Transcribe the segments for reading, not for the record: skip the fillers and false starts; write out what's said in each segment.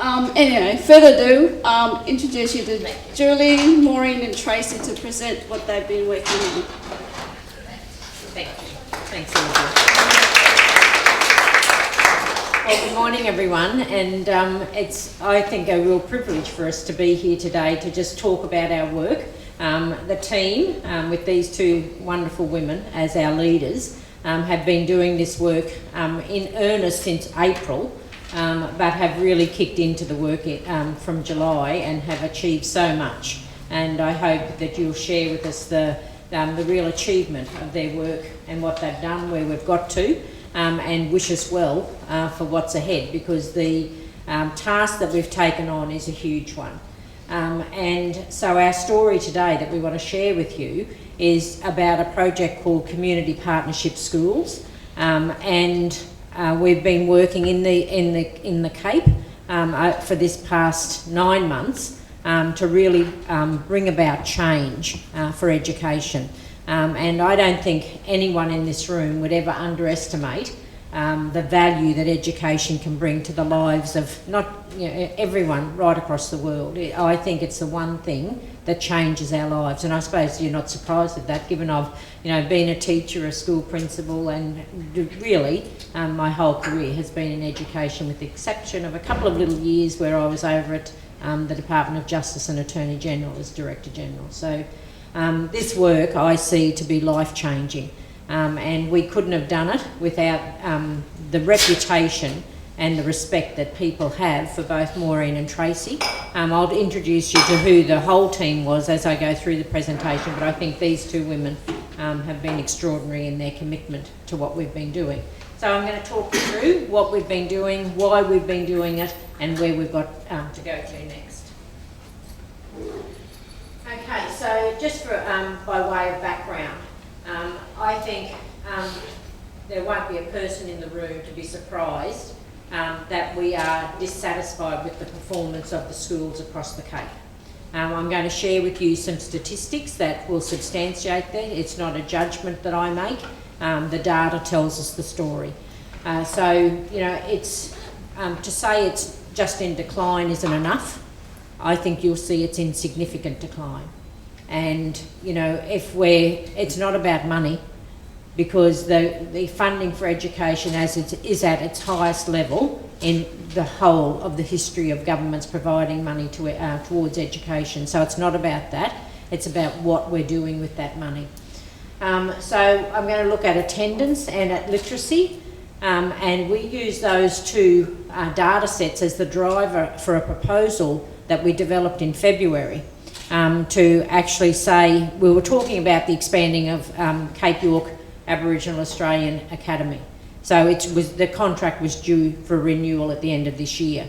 Anyway, further ado, introduce you to Julie, Maureen and Tracy to present what they've been working on. Thank you. Thanks, Olivia. Well, good morning, everyone, and it's, I think, a real privilege for us to be here today to just talk about our work. The team, with these two wonderful women as our leaders, have been doing this work in earnest since April, but have really kicked into the work from July and have achieved so much. And I hope that you'll share with us the real achievement of their work and what they've done, where we've got to, and wish us well for what's ahead, because the task that we've taken on is a huge one. And so our story today that we want to share with you is about a project called Community Partnership Schools, and we've been working in the Cape for this past 9 months to really bring about change for education. And I don't think anyone in this room would ever underestimate the value that education can bring to the lives of everyone right across the world. I think it's the one thing that changes our lives, and I suppose you're not surprised at that, given I've been a teacher, a school principal, and really my whole career has been in education, with the exception of a couple of little years where I was over at the Department of Justice and Attorney General as Director General. So this work I see to be life-changing, and we couldn't have done it without the reputation and the respect that people have for both Maureen and Tracy. I'll introduce you to who the whole team was as I go through the presentation, but I think these two women have been extraordinary in their commitment to what we've been doing. So I'm going to talk you through what we've been doing, why we've been doing it, and where we've got to go to next. Okay, so just for, by way of background, I think there won't be a person in the room to be surprised that we are dissatisfied with the performance of the schools across the Cape. I'm going to share with you some statistics that will substantiate that. It's not a judgment that I make. The data tells us the story. It's to say it's just in decline isn't enough. I think you'll see it's in significant decline. And it's not about money, because the funding for education as it is at its highest level in the whole of the history of governments providing money towards education. So it's not about that, it's about what we're doing with that money. So I'm going to look at attendance and at literacy, and we use those two data sets as the driver for a proposal that we developed in February to actually say, we were talking about the expanding of Cape York Aboriginal Australian Academy. So the contract was due for renewal at the end of this year.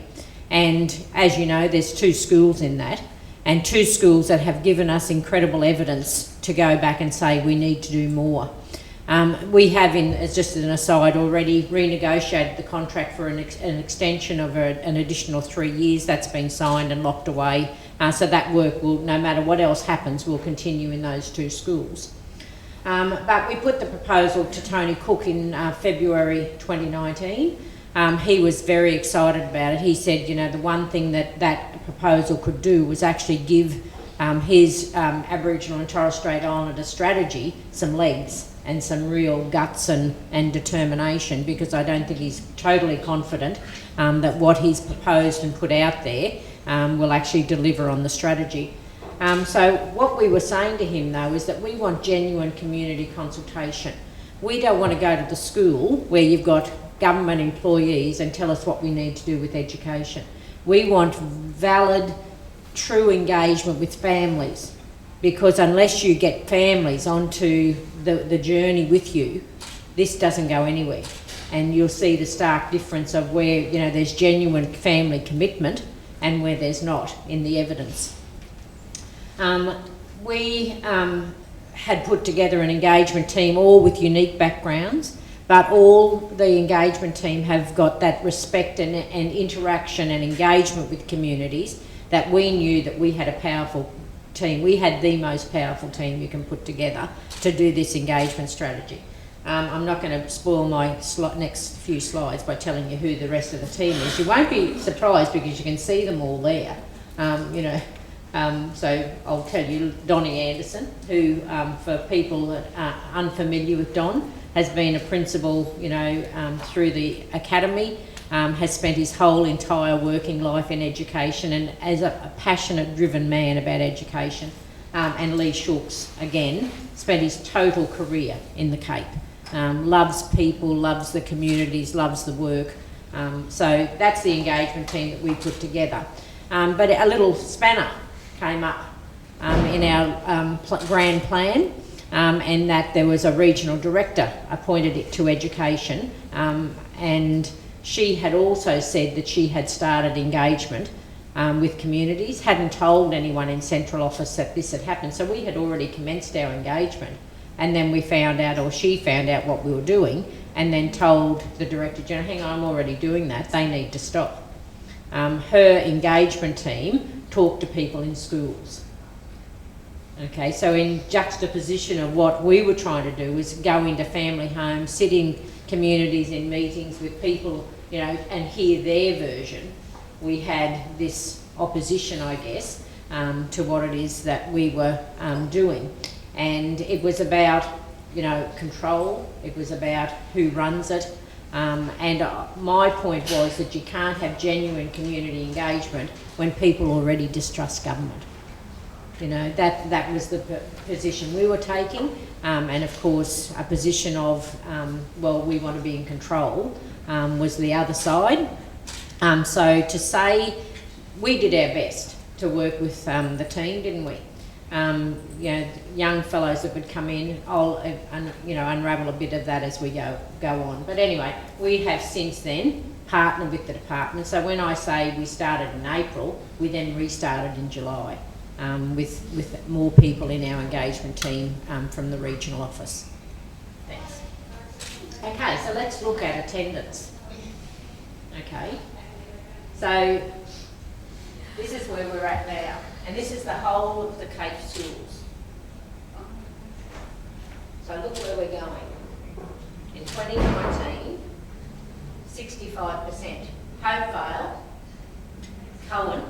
And as you know, there's 2 schools in that, and 2 schools that have given us incredible evidence to go back and say we need to do more. We have, as just an aside, already renegotiated the contract for an extension of an additional 3 years. That's been signed and locked away. So that work will, no matter what else happens, will continue in those 2 schools. But we put the proposal to Tony Cook in February 2019. He was very excited about it. He said, the one thing that proposal could do was actually give his Aboriginal and Torres Strait Islander strategy some legs and some real guts and determination, because I don't think he's totally confident that what he's proposed and put out there will actually deliver on the strategy. So what we were saying to him, though, is that we want genuine community consultation. We don't want to go to the school where you've got government employees and tell us what we need to do with education. We want valid, true engagement with families, because unless you get families onto the journey with you, this doesn't go anywhere. And you'll see the stark difference of where there's genuine family commitment and where there's not in the evidence. We had put together an engagement team, all with unique backgrounds, but all the engagement team have got that respect and interaction and engagement with communities, that we knew that we had a powerful team. We had the most powerful team you can put together to do this engagement strategy. I'm not going to spoil my next few slides by telling you who the rest of the team is. You won't be surprised because you can see them all there. So I'll tell you, Donnie Anderson, who, for people that are unfamiliar with Don, has been a principal, through the academy, has spent his whole entire working life in education and as a passionate, driven man about education. And Lee Schultz, again, spent his total career in the Cape. Loves people, loves the communities, loves the work. So that's the engagement team that we put together. But a little spanner came up in our grand plan, and that there was a regional director appointed to education, and she had also said that she had started engagement with communities, hadn't told anyone in central office that this had happened, so we had already commenced our engagement. And then we found out, or she found out what we were doing, and then told the director general, hang on, I'm already doing that, they need to stop. Her engagement team talked to people in schools. Okay, so in juxtaposition of what we were trying to do was go into family homes, sit in communities in meetings with people, and hear their version. We had this opposition, I guess, to what it is that we were doing. And it was about, control, it was about who runs it. And my point was that you can't have genuine community engagement when people already distrust government. That was the position we were taking. And of course, a position of, we want to be in control, was the other side. So to say, we did our best to work with the team, didn't we? Young fellows that would come in, I'll unravel a bit of that as we go on. But anyway, we have since then partnered with the department. So when I say we started in April, we then restarted in July with more people in our engagement team from the regional office. Thanks. Okay, so let's look at attendance. Okay, so this is where we're at now. And this is the whole of the Cape schools. So look where we're going. In 2019, 65%. Hopevale, Cowan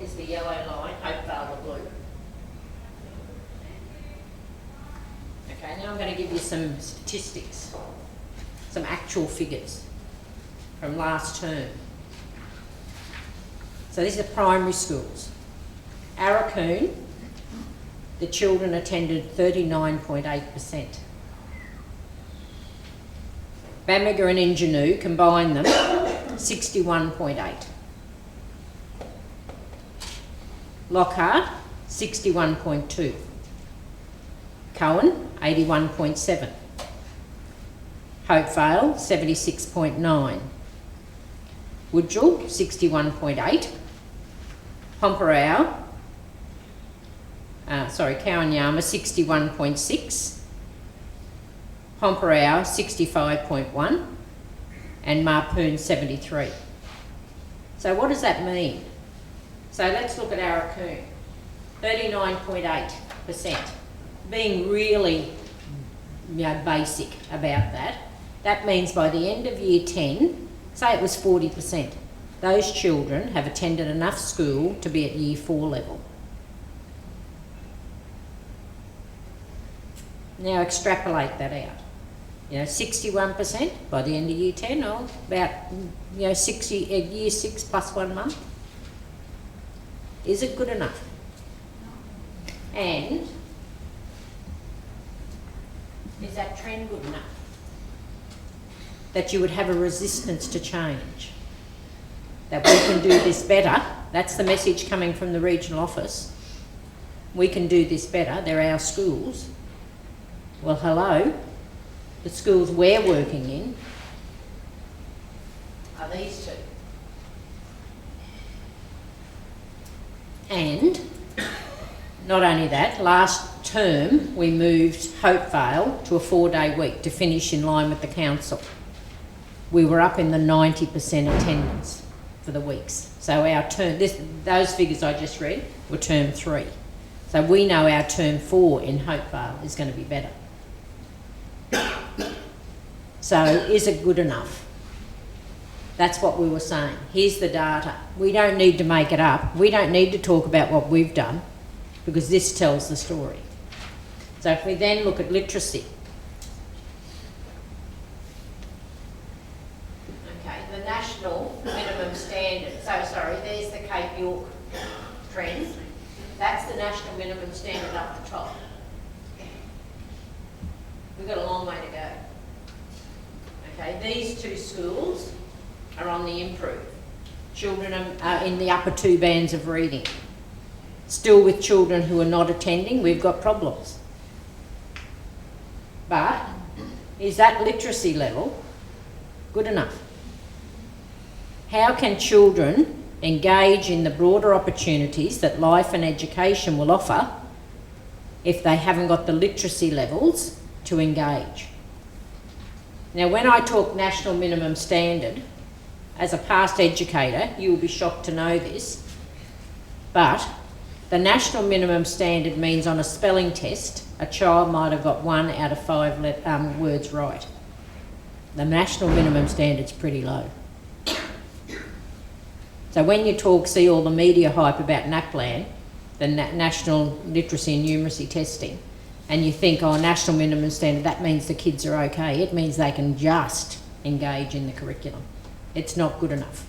is the yellow line, Hopevale the blue. Okay, now I'm going to give you some statistics, some actual figures from last term. So these are primary schools. Arakoon, the children attended 39.8%. Bamaga and Injinoo, combine them, 61.8. Lockhart, 61.2. Cowan, 81.7. Hopevale, 76.9. Woodjall, 61.8. Pomperau, Kowanyama, 61.6. Pomperau, 65.1. And Marpoon, 73. So what does that mean? So let's look at Arakoon, 39.8%. Being really basic about that, that means by the end of year 10, say it was 40%. Those children have attended enough school to be at year 4 level. Now extrapolate that out. 61% by the end of year 10, or about 60 year 6 plus 1 month. Is it good enough? And is that trend good enough? That you would have a resistance to change? That we can do this better? That's the message coming from the regional office. We can do this better. They're our schools. Well, hello. The schools we're working in are these two. And not only that, last term we moved Hopevale to a 4-day week to finish in line with the council. We were up in the 90% attendance for the weeks. So our term, those figures I just read were term 3. So we know our term 4 in Hopevale is going to be better. So is it good enough? That's what we were saying. Here's the data. We don't need to make it up. We don't need to talk about what we've done, because this tells the story. So if we then look at literacy. Okay, the national minimum standard. So sorry, there's the Cape York trend. That's the national minimum standard up the top. We've got a long way to go. Okay, these two schools are on the improve. Children are in the upper two bands of reading. Still with children who are not attending, we've got problems. But is that literacy level good enough? How can children engage in the broader opportunities that life and education will offer if they haven't got the literacy levels to engage? Now, when I talk national minimum standard, as a past educator, you will be shocked to know this, but the national minimum standard means on a spelling test, a child might have got 1 out of 5 words right. The national minimum standard's pretty low. So when you see all the media hype about NAPLAN, the National Literacy and Numeracy Testing, and you think, oh, national minimum standard, that means the kids are okay. It means they can just engage in the curriculum. It's not good enough.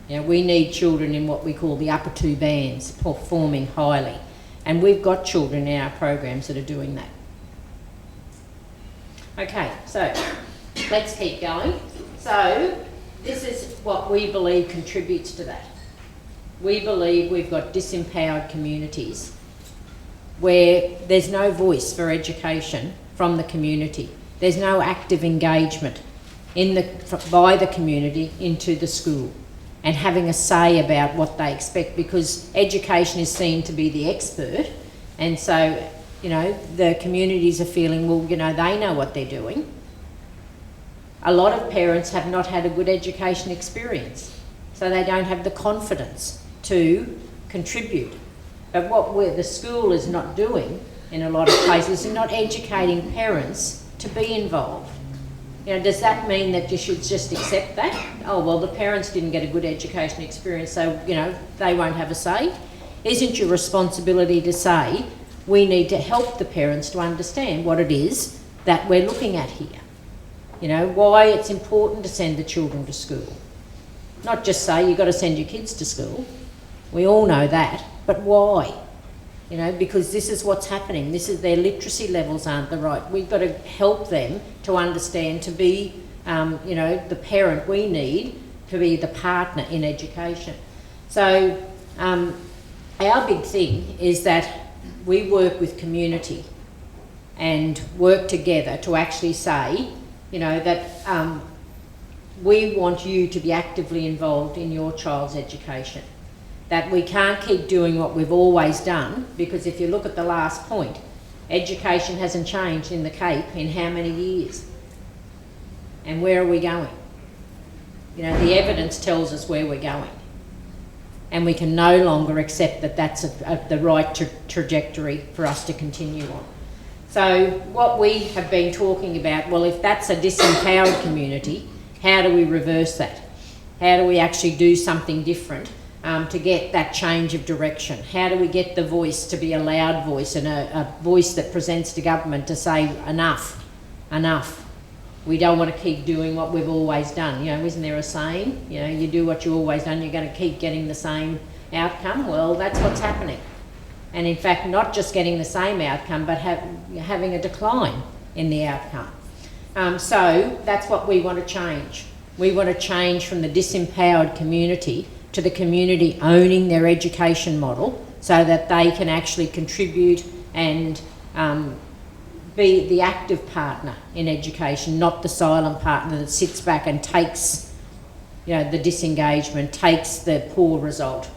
You know, we need children in what we call the upper two bands, performing highly. And we've got children in our programs that are doing that. Okay, so let's keep going. So this is what we believe contributes to that. We believe we've got disempowered communities where there's no voice for education from the community. There's no active engagement by the community into the school and having a say about what they expect, because education is seen to be the expert, and so, you know, the communities are feeling, well, you know, they know what they're doing. A lot of parents have not had a good education experience, so they don't have the confidence to contribute. But what the school is not doing in a lot of places is not educating parents to be involved. You know, does that mean that you should just accept that? Oh, well, the parents didn't get a good education experience, so, you know, they won't have a say. Isn't your responsibility to say, we need to help the parents to understand what it is that we're looking at here? You know, why it's important to send the children to school. Not just say you've got to send your kids to school. We all know that, but why? You know, because this is what's happening. This is their literacy levels aren't the right. We've got to help them to understand, to be, you know, the parent we need to be the partner in education. So our big thing is that we work with community and work together to actually say, you know, that we want you to be actively involved in your child's education. That we can't keep doing what we've always done, because if you look at the last point, education hasn't changed in the Cape in how many years? And where are we going? You know, the evidence tells us where we're going. And we can no longer accept that that's the right trajectory for us to continue on. So what we have been talking about, well, if that's a disempowered community, how do we reverse that? How do we actually do something different to get that change of direction? How do we get the voice to be a loud voice and a voice that presents to government to say, enough, enough. We don't want to keep doing what we've always done. You know, isn't there a saying? You know, you do what you've always done, you're going to keep getting the same outcome. Well, that's what's happening. And in fact, not just getting the same outcome, but having a decline in the outcome. So that's what we want to change. We want to change from the disempowered community to the community owning their education model so that they can actually contribute and be the active partner in education, not the silent partner that sits back and takes, you know, the disengagement, takes the poor result,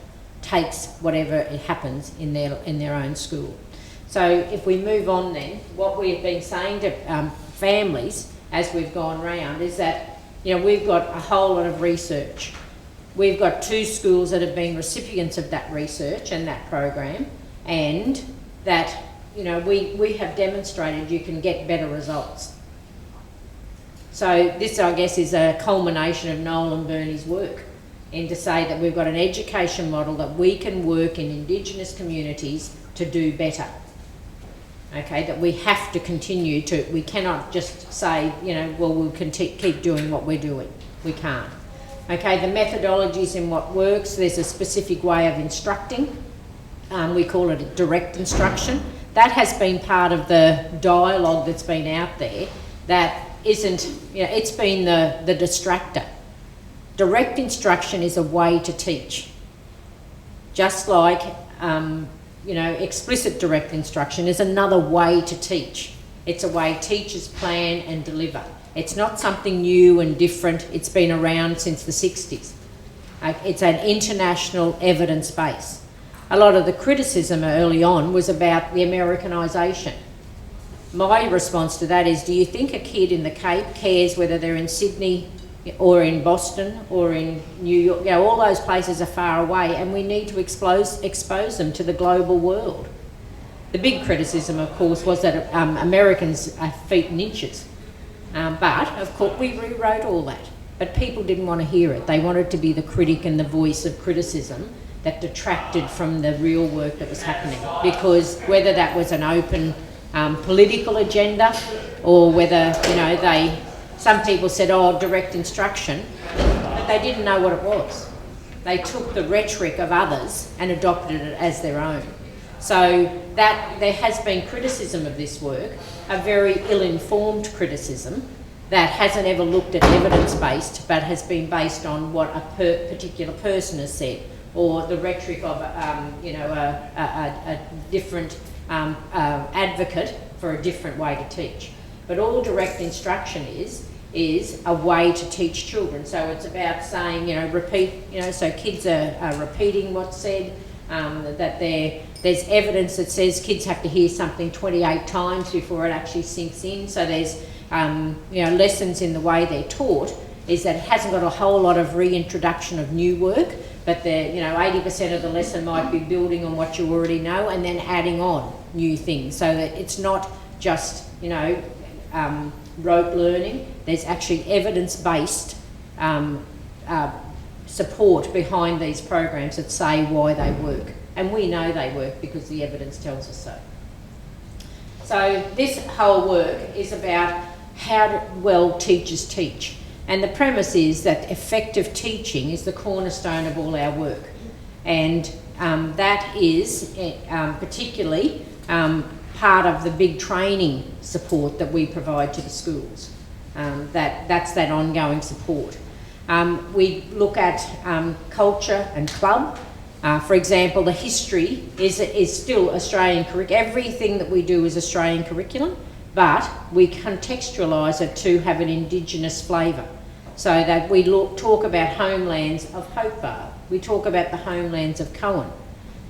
takes whatever it happens in their own school. So if we move on then, what we've been saying to families as we've gone round is that, you know, we've got a whole lot of research. We've got 2 schools that have been recipients of that research and that program, and that, you know, we have demonstrated you can get better results. So this, I guess, is a culmination of Noel and Bernie's work, and to say that we've got an education model that we can work in Indigenous communities to do better. Okay, that we have to continue to, we cannot just say, you know, well, we'll keep doing what we're doing. We can't. Okay, the methodologies in what works, there's a specific way of instructing. We call it a direct instruction. That has been part of the dialogue that's been out there that isn't, you know, it's been the distractor. Direct instruction is a way to teach. Just like, you know, explicit direct instruction is another way to teach. It's a way teachers plan and deliver. It's not something new and different. It's been around since the 60s. It's an international evidence base. A lot of the criticism early on was about the Americanisation. My response to that is, do you think a kid in the Cape cares whether they're in Sydney or in Boston or in New York? You know, all those places are far away, and we need to expose them to the global world. The big criticism, of course, was that Americans are feet and inches. But, of course, we rewrote all that. But people didn't want to hear it. They wanted to be the critic and the voice of criticism that detracted from the real work that was happening. Because whether that was an open political agenda, or whether, you know, some people said, oh, direct instruction, but they didn't know what it was. They took the rhetoric of others and adopted it as their own. So that there has been criticism of this work, a very ill-informed criticism that hasn't ever looked at evidence-based, but has been based on what a particular person has said, or the rhetoric of you know, a different advocate for a different way to teach. But all direct instruction is a way to teach children. So it's about saying, you know, repeat, you know, so kids are repeating what's said, that there's evidence that says kids have to hear something 28 times before it actually sinks in. So there's, you know, lessons in the way they're taught is that it hasn't got a whole lot of reintroduction of new work, but you know, 80% of the lesson might be building on what you already know and then adding on new things, so that it's not just, you know, rote learning. There's actually evidence-based support behind these programs that say why they work. And we know they work because the evidence tells us so. So this whole work is about how well teachers teach. And the premise is that effective teaching is the cornerstone of all our work. And that is particularly part of the big training support that we provide to the schools. That's that ongoing support. We look at culture and club. For example, the history is still Australian curriculum. Everything that we do is Australian curriculum, but we contextualise it to have an Indigenous flavour. So that we talk about homelands of Hobart, we talk about the homelands of Cohen.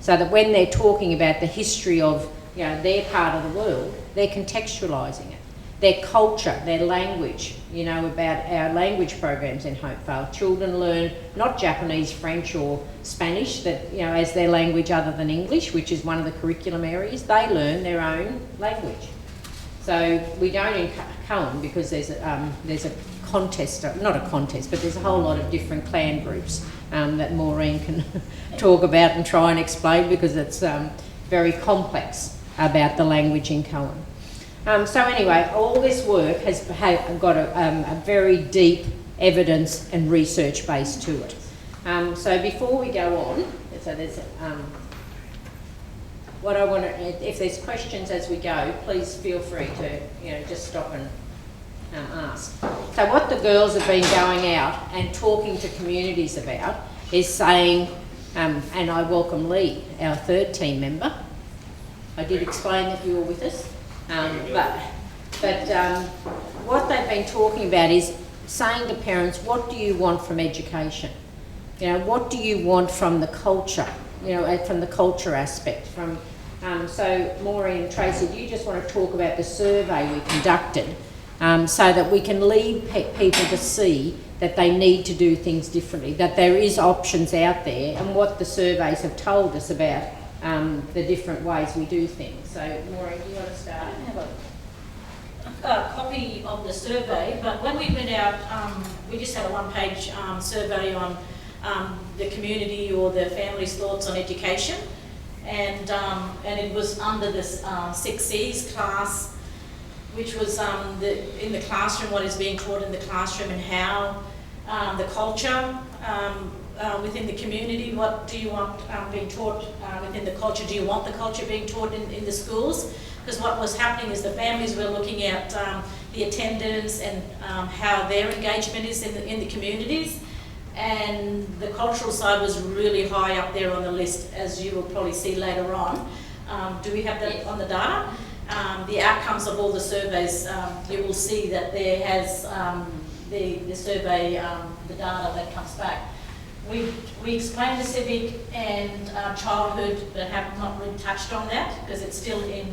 So that when they're talking about the history of, you know, their part of the world, they're contextualising it. Their culture, their language, you know, about our language programs in Hopevale. Children learn not Japanese, French or Spanish, that, you know, as their language other than English, which is one of the curriculum areas. They learn their own language. So we don't in Cohen, because there's a contest, not a contest, but there's a whole lot of different clan groups that Maureen can talk about and try and explain, because it's very complex about the language in Cohen. So anyway, all this work has got a very deep evidence and research base to it. So before we go on, so there's what I want to, if there's questions as we go, please feel free to, you know, just stop and ask. So what the girls have been going out and talking to communities about is saying, and I welcome Lee, our third team member. I did explain that you were with us. But what they've been talking about is saying to parents, what do you want from education? You know, what do you want from the culture? You know, from the culture aspect. So Maureen and Tracy, do you just want to talk about the survey we conducted, so that we can lead people to see that they need to do things differently, that there is options out there, and what the surveys have told us about the different ways we do things. So Maureen, do you want to start? copy of the survey, but when we went out, we just had a one-page survey on the community or the family's thoughts on education, and it was under this 6Cs class, which was in the classroom, what is being taught in the classroom, and how the culture within the community, what do you want being taught within the culture? Do you want the culture being taught in the schools? Because what was happening is the families were looking at the attendance and how their engagement is in the communities, and the cultural side was really high up there on the list, as you will probably see later on. Do we have that on the data? The outcomes of all the surveys, you will see that there has the survey, the data that comes back. We explained the civic and childhood, but have not really touched on that because it's still in,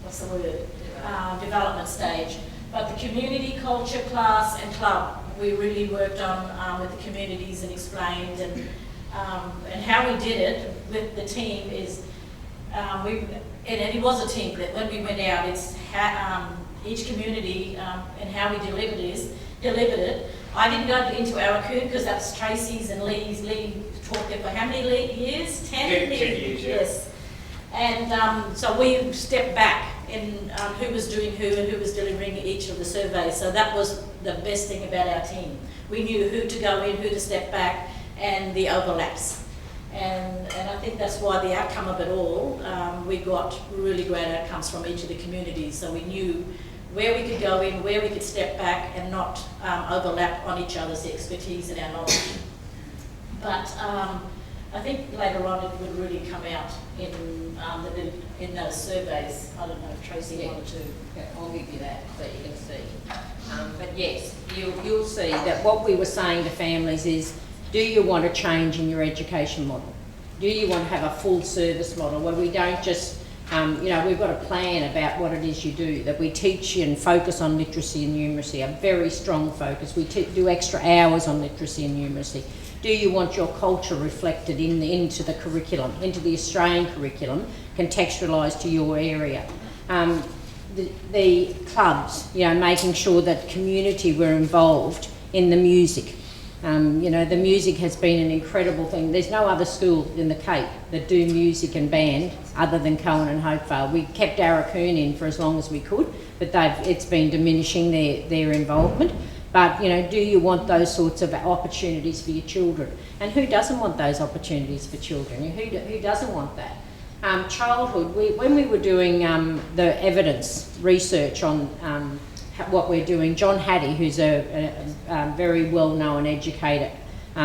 what's the word, development stage. But the community, culture, class and club, we really worked on with the communities and explained, and how we did it with the team is, and it was a team that when we went out, it's each community and how we delivered it. I didn't go into Arakoon because that's Tracy's and Lee's. Lee taught there for how many years? 10 years, yeah. Yes. And so we stepped back in who was doing who and who was delivering each of the surveys. So that was the best thing about our team. We knew who to go in, who to step back, and the overlaps. And I think that's why the outcome of it all, we got really great outcomes from each of the communities. So we knew where we could go in, where we could step back and not overlap on each other's expertise and our knowledge. But I think later on it would really come out in those surveys. I don't know if Tracy wanted to. Okay, I'll give you that so you can see. But yes, you'll see that what we were saying to families is, do you want a change in your education model? Do you want to have a full service model where we don't just we've got a plan about what it is you do, that we teach you and focus on literacy and numeracy, a very strong focus. We do extra hours on literacy and numeracy. Do you want your culture reflected into the curriculum, into the Australian curriculum, contextualised to your area? The clubs, making sure that community were involved in the music. The music has been an incredible thing. There's no other school in the Cape that do music and band other than Cowan and Hopevale. We kept Arakoon in for as long as we could, but it's been diminishing their involvement. But, do you want those sorts of opportunities for your children? And who doesn't want those opportunities for children? Who doesn't want that? Childhood, when we were doing the evidence research on what we're doing, John Hattie, who's a very well-known educator,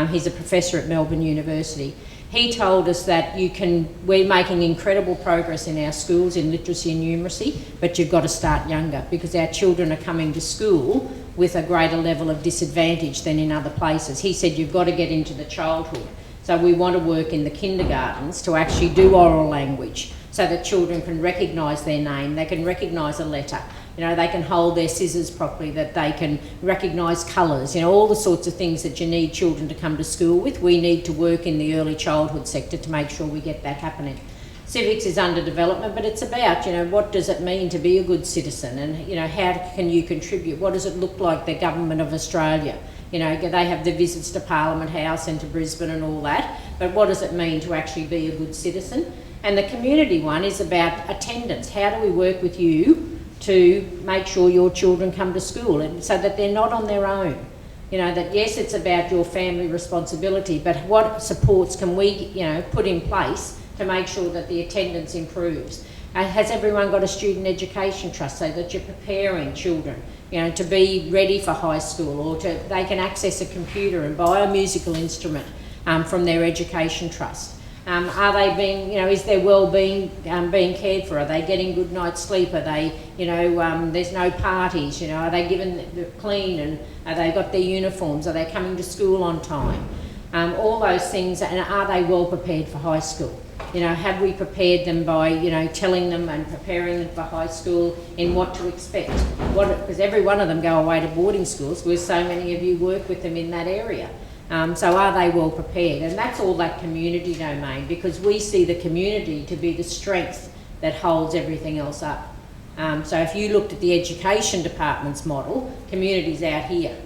he's a professor at Melbourne University, he told us that we're making incredible progress in our schools in literacy and numeracy, but you've got to start younger because our children are coming to school with a greater level of disadvantage than in other places. He said you've got to get into the childhood. So we want to work in the kindergartens to actually do oral language so that children can recognise their name, they can recognise a letter, they can hold their scissors properly, that they can recognise colours, all the sorts of things that you need children to come to school with. We need to work in the early childhood sector to make sure we get that happening. Civics is under development, but it's about, what does it mean to be a good citizen, and, how can you contribute? What does it look like, the government of Australia? They have the visits to Parliament House and to Brisbane and all that, but what does it mean to actually be a good citizen? And the community one is about attendance. How do we work with you to make sure your children come to school, and so that they're not on their own? That yes, it's about your family responsibility, but what supports can we, put in place to make sure that the attendance improves? Has everyone got a student education trust so that you're preparing children, to be ready for high school, or they can access a computer and buy a musical instrument from their education trust? Are they being, is their well-being being cared for? Are they getting good night's sleep? Are they, there's no parties, are they given the clean, and are they got their uniforms? Are they coming to school on time? All those things, and are they well prepared for high school? Have we prepared them by, telling them and preparing them for high school in what to expect? Because every one of them go away to boarding schools, because so many of you work with them in that area. So are they well prepared? And that's all that community domain, because we see the community to be the strength that holds everything else up. So if you looked at the education department's model, community's out here.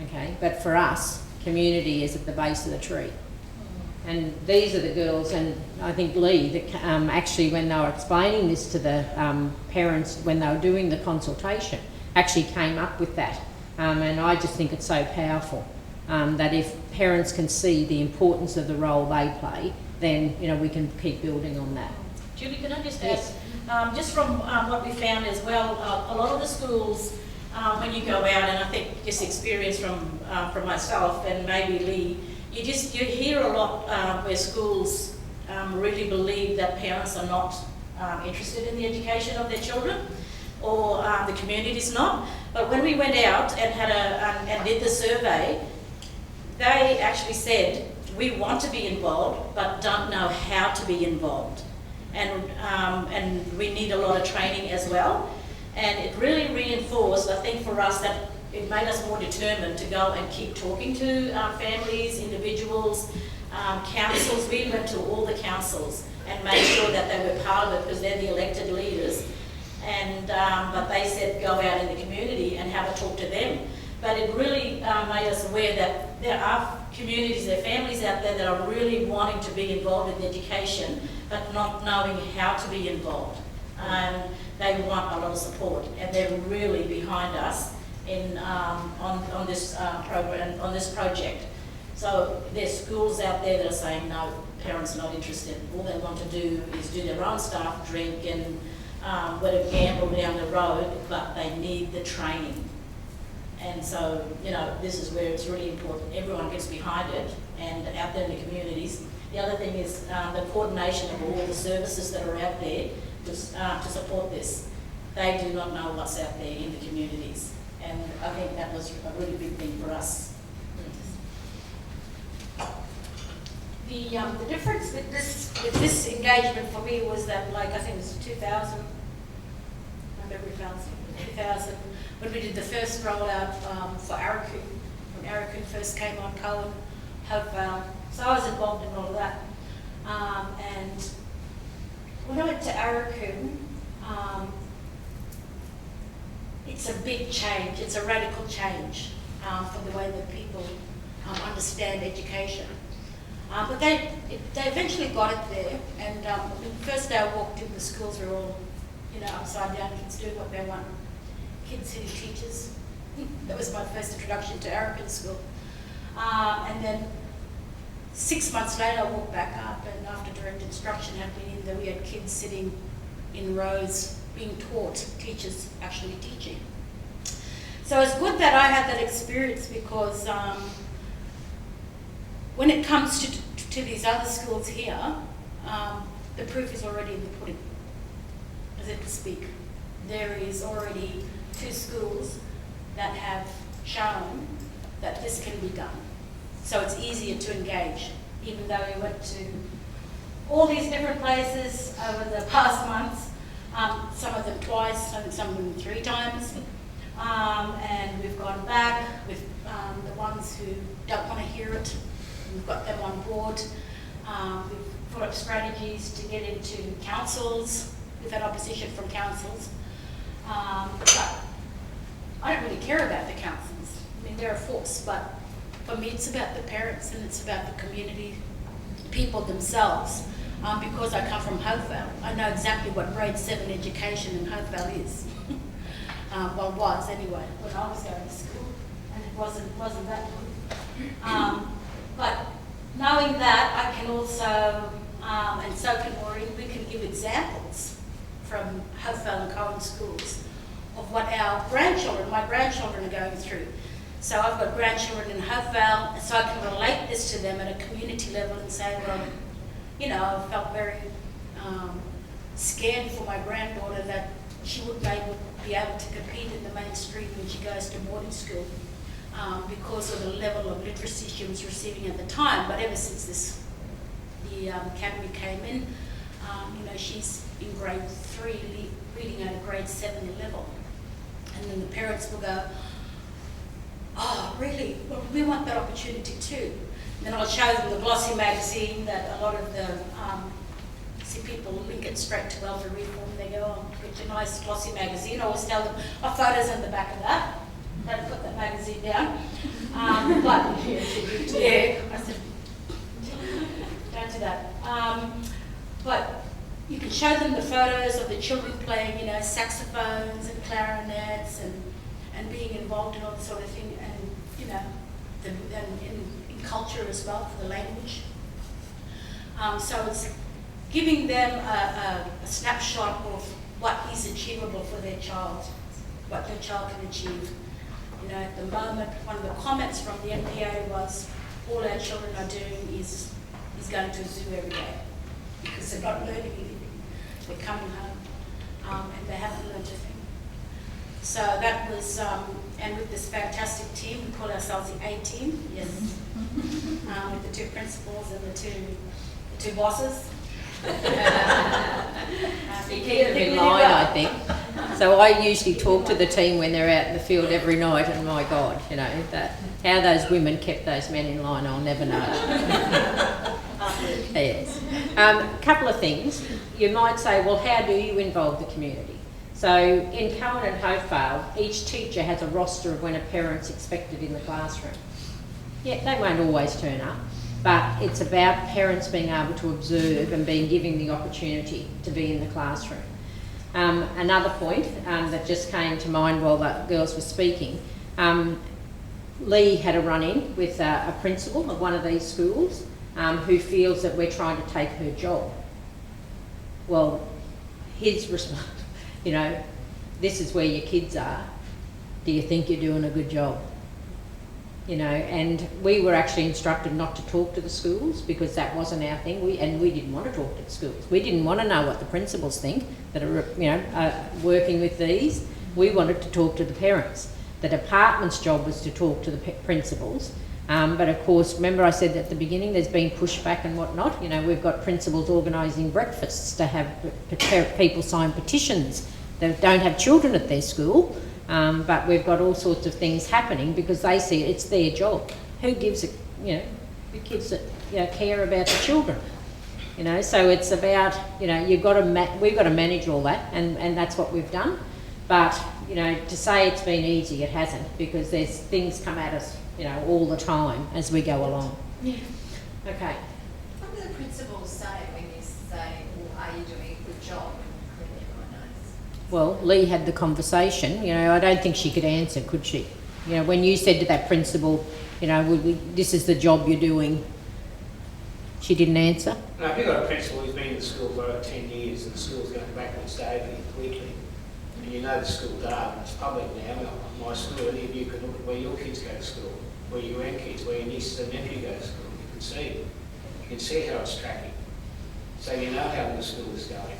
Okay, but for us, community is at the base of the tree. And these are the girls, and I think Lee, that actually when they were explaining this to the parents, when they were doing the consultation, actually came up with that. And I just think it's so powerful that if parents can see the importance of the role they play, then, you know, we can keep building on that. Julie, can I just add, Yes. just from what we found as well, a lot of the schools, when you go out, and I think just experience from myself and maybe Lee, you hear a lot where schools really believe that parents are not interested in the education of their children, or the community's not. But when we went out and had and did the survey, they actually said, we want to be involved, but don't know how to be involved. And we need a lot of training as well. And it really reinforced, I think, for us, that it made us more determined to go and keep talking to families, individuals, councils. We went to all the councils and made sure that they were part of it, because they're the elected leaders. And but they said go out in the community and have a talk to them. But it really made us aware that there are communities, there are families out there that are really wanting to be involved in education, but not knowing how to be involved. They want a lot of support, and they're really behind us in on this program, on this project. So there's schools out there that are saying no, parents are not interested. All they want to do is do their own stuff, drink and whatever, gamble down the road, but they need the training. And so, you know, this is where it's really important. Everyone gets behind it, and out there in the communities. The other thing is the coordination of all the services that are out there to support this. They do not know what's out there in the communities, and I think that was a really big thing for us. The difference with this engagement for me was that, like, I think it was 2000, my memory fails me, 2000, when we did the first rollout for Aurukun, when Aurukun first came on, Cohen, Hopevale. So I was involved in all of that. And when I went to Aurukun, it's a big change, it's a radical change from the way that people understand education. But they eventually got it there, and the first day I walked in, the schools were all, you know, upside down, kids doing what they want, kids hitting teachers. That was my first introduction to Aurukun school. And then 6 months later, I walked back up, and after direct instruction happening in there, we had kids sitting in rows being taught, teachers actually teaching. So it's good that I had that experience, because when it comes to these other schools here, the proof is already in the pudding, as it to speak. There is already 2 schools that have shown that this can be done. So it's easier to engage, even though we went to all these different places over the past months, some of them twice, some of them 3 times. And we've gone back with the ones who don't want to hear it. We've got them on board. We've put up strategies to get into councils. We've had opposition from councils. But I don't really care about the councils. I mean, they're a force, but for me it's about the parents, and it's about the community, people themselves. Because I come from Hopevale, I know exactly what grade 7 education in Hopevale is. Well, was anyway, when I was going to school, and it wasn't that good. But knowing that, I can also, and so can Maureen, we can give examples from Hopevale and Cohen schools of what our grandchildren, my grandchildren, are going through. So I've got grandchildren in Hopevale, so I can relate this to them at a community level and say, well, you know, I felt very scared for my granddaughter that she wouldn't be able to compete in the mainstream when she goes to boarding school because of the level of literacy she was receiving at the time. But ever since the academy came in, you know, she's in grade 3, reading at a grade 7 level. And then the parents will go, oh, really? Well, we want that opportunity too. And then I'll show them the glossy magazine that a lot of the, see people link it it straight to welfare reform. They go, oh, get your nice glossy magazine. I always tell them, our photos in the back of that. Don't put that magazine down. But yeah, I said, don't do that. But you can show them the photos of the children playing, you know, saxophones and clarinets and being involved in all this sort of thing, and you know, in culture as well, for the language. So it's giving them a snapshot of what is achievable for their child, what their child can achieve. You know, at the moment, one of the comments from the NPA was, all our children are doing is going to a zoo every day, because they're not learning anything. They're coming home and they haven't learned a thing. So that was, and with this fantastic team, we call ourselves the A-team, yes, with the 2 principals and the two bosses. You keep them in line, I think. So I usually talk to the team when they're out in the field every night, and my God, you know, that how those women kept those men in line, I'll never know. Yes. Couple of things. You might say, well, how do you involve the community? So in Cowan and Hopevale, each teacher has a roster of when a parent's expected in the classroom. Yeah, they won't always turn up, but it's about parents being able to observe and being given the opportunity to be in the classroom. Another point that just came to mind while the girls were speaking, Lee had a run-in with a principal of one of these schools who feels that we're trying to take her job. Well, his response, you know, this is where your kids are. Do you think you're doing a good job? You know, and we were actually instructed not to talk to the schools because that wasn't our thing. We didn't want to talk to the schools. We didn't want to know what the principals think that are, you know, working with these. We wanted to talk to the parents. The department's job was to talk to the principals. But of course, remember I said at the beginning, there's been pushback and whatnot. You know, we've got principals organising breakfasts to have people sign petitions that don't have children at their school. But we've got all sorts of things happening because they see it's their job. Who gives it, you know, the kids that, you know, care about the children? You know, so it's about, you know, we've got to manage all that, and that's what we've done. But, you know, to say it's been easy, it hasn't, because there's things come at us, you know, all the time as we go along. Yeah. Okay. What do the principals say when you say, well, are you doing a good job? And everyone knows. Well, Lee had the conversation. You know, I don't think she could answer, could she? You know, when you said to that principal, you know, this is the job you're doing, she didn't answer. Now, if you've got a principal who's been in the school for over 10 years and the school's going backwards daily, weekly, and you know the school data, it's public now, my school, any of you can look at where your kids go to school, where your grandkids, where your nieces and nephews go to school, you can see. You can see how it's tracking. So you know how the school is going.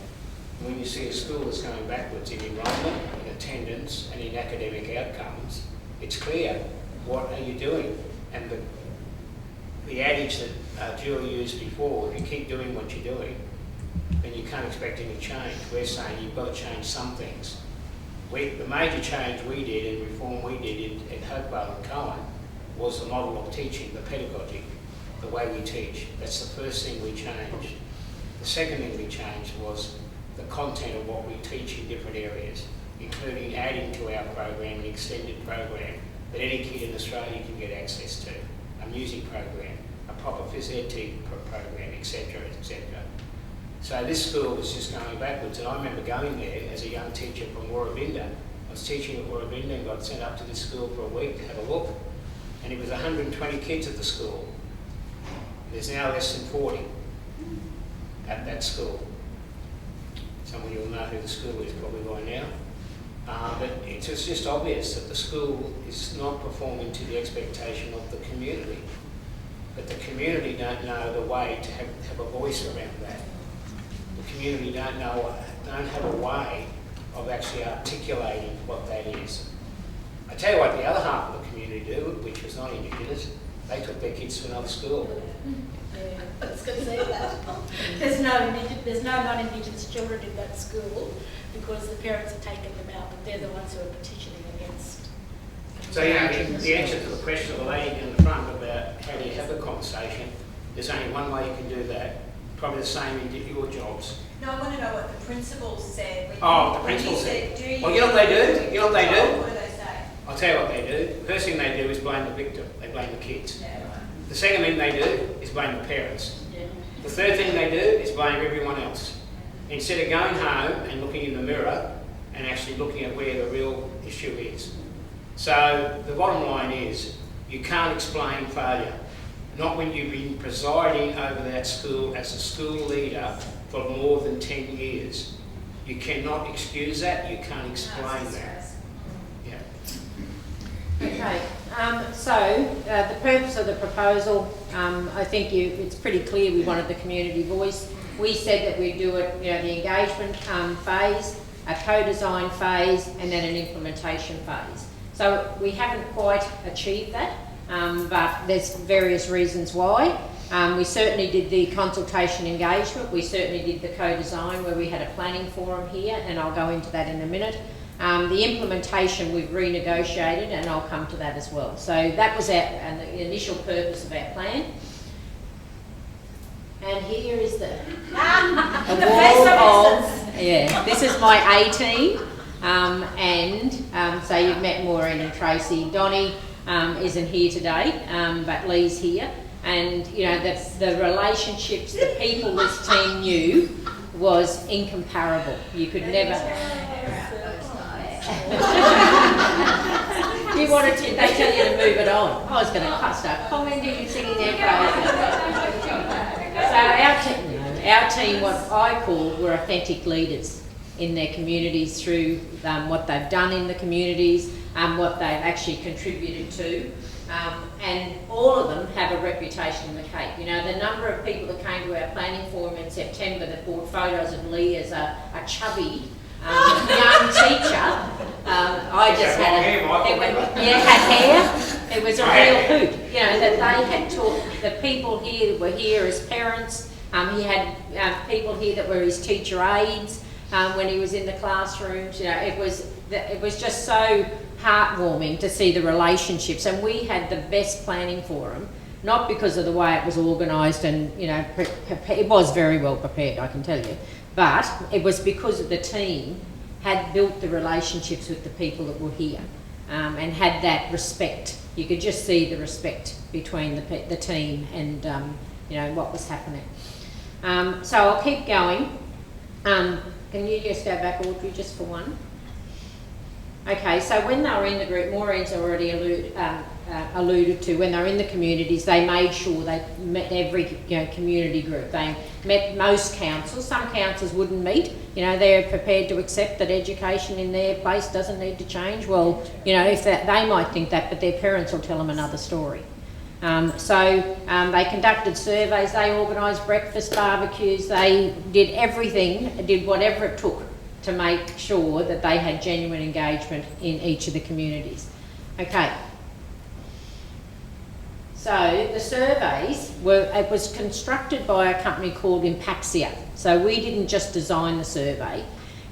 And when you see a school that's going backwards in enrolment, in attendance and in academic outcomes, it's clear, what are you doing? And the adage that Julie used before, if you keep doing what you're doing, then you can't expect any change. We're saying you've got to change some things. The major change we did and reform we did in Hopevale and Cowan was the model of teaching, the pedagogy, the way we teach. That's the first thing we changed. The second thing we changed was the content of what we teach in different areas, including adding to our program an extended program that any kid in Australia can get access to, a music program, a proper phys ed program, etc., etc. So this school was just going backwards, and I remember going there as a young teacher from Warrabinda. I was teaching at Warrabinda and got sent up to this school for a week to have a look, and it was 120 kids at the school. There's now less than 40 at that school. Some of you will know who the school is probably by now. But it's just obvious that the school is not performing to the expectation of the community. But the community don't know the way to have a voice around that. The community don't have a way of actually articulating what that is. I tell you what the other half of the community do, which was not Indigenous, they took their kids to another school. Yeah, I was going to say that. There's no non-Indigenous children in that school because the parents have taken them out, but they're the ones who are petitioning against. So, you know, the answer to the question of the lady in the front about how do you have the conversation, there's only one way you can do that. probably the same in your jobs. No, I want to know what the principal said. When Oh, the when principal you said. do you Well, you know what they do? You know what they do? What do they say? I'll tell you what they do. The first thing they do is blame the victim. They blame the kids. Yeah, right. The second thing they do is blame the parents. Yeah. The third thing they do is blame everyone else. Instead of going home and looking in the mirror and actually looking at where the real issue is. So the bottom line is, you can't explain failure. Not when you've been presiding over that school as a school leader for more than 10 years. You cannot excuse that, you can't explain that. Yeah. Okay, so the purpose of the proposal, I think it's pretty clear we wanted the community voice. We said that we'd do it, the engagement phase, a co-design phase, and then an implementation phase. So we haven't quite achieved that, but there's various reasons why. We certainly did the consultation engagement, we certainly did the co-design where we had a planning forum here, and I'll go into that in a minute. The implementation we've renegotiated, and I'll come to that as well. So that was the initial purpose of our plan. And here is the face of excellence. Yeah, this is my A team. So you've met Maureen and Tracy. Donnie isn't here today, but Lee's here. And the relationships, the people this team knew was incomparable. You could never. You wanted to, they tell you to move it on. I was going to start commenting and singing their praises. So our team, what I call, were authentic leaders in their communities through what they've done in the communities, what they've actually contributed to. And all of them have a reputation in the Cape. The number of people that came to our planning forum in September that brought photos of Lee as a chubby young teacher. I just had had hair. It was a real hoot. That they had taught the people here that were here as parents. He had people here that were his teacher aides when he was in the classrooms. It was just so heartwarming to see the relationships, and we had the best planning forum, not because of the way it was organised and it was very well prepared, I can tell you, but it was because of the team had built the relationships with the people that were here, and had that respect. You could just see the respect between the team and what was happening. So I'll keep going. Can you just go back, Audrey, just for one? Okay, so when they were in the group, Maureen's already alluded to, when they were in the communities, they made sure they met every community group. They met most councils. Some councils wouldn't meet. They're prepared to accept that education in their place doesn't need to change. Well, if they might think that, but their parents will tell them another story. They conducted surveys, they organised breakfast barbecues, they did everything, did whatever it took to make sure that they had genuine engagement in each of the communities. Okay. So the surveys it was constructed by a company called Impaxia. So we didn't just design the survey.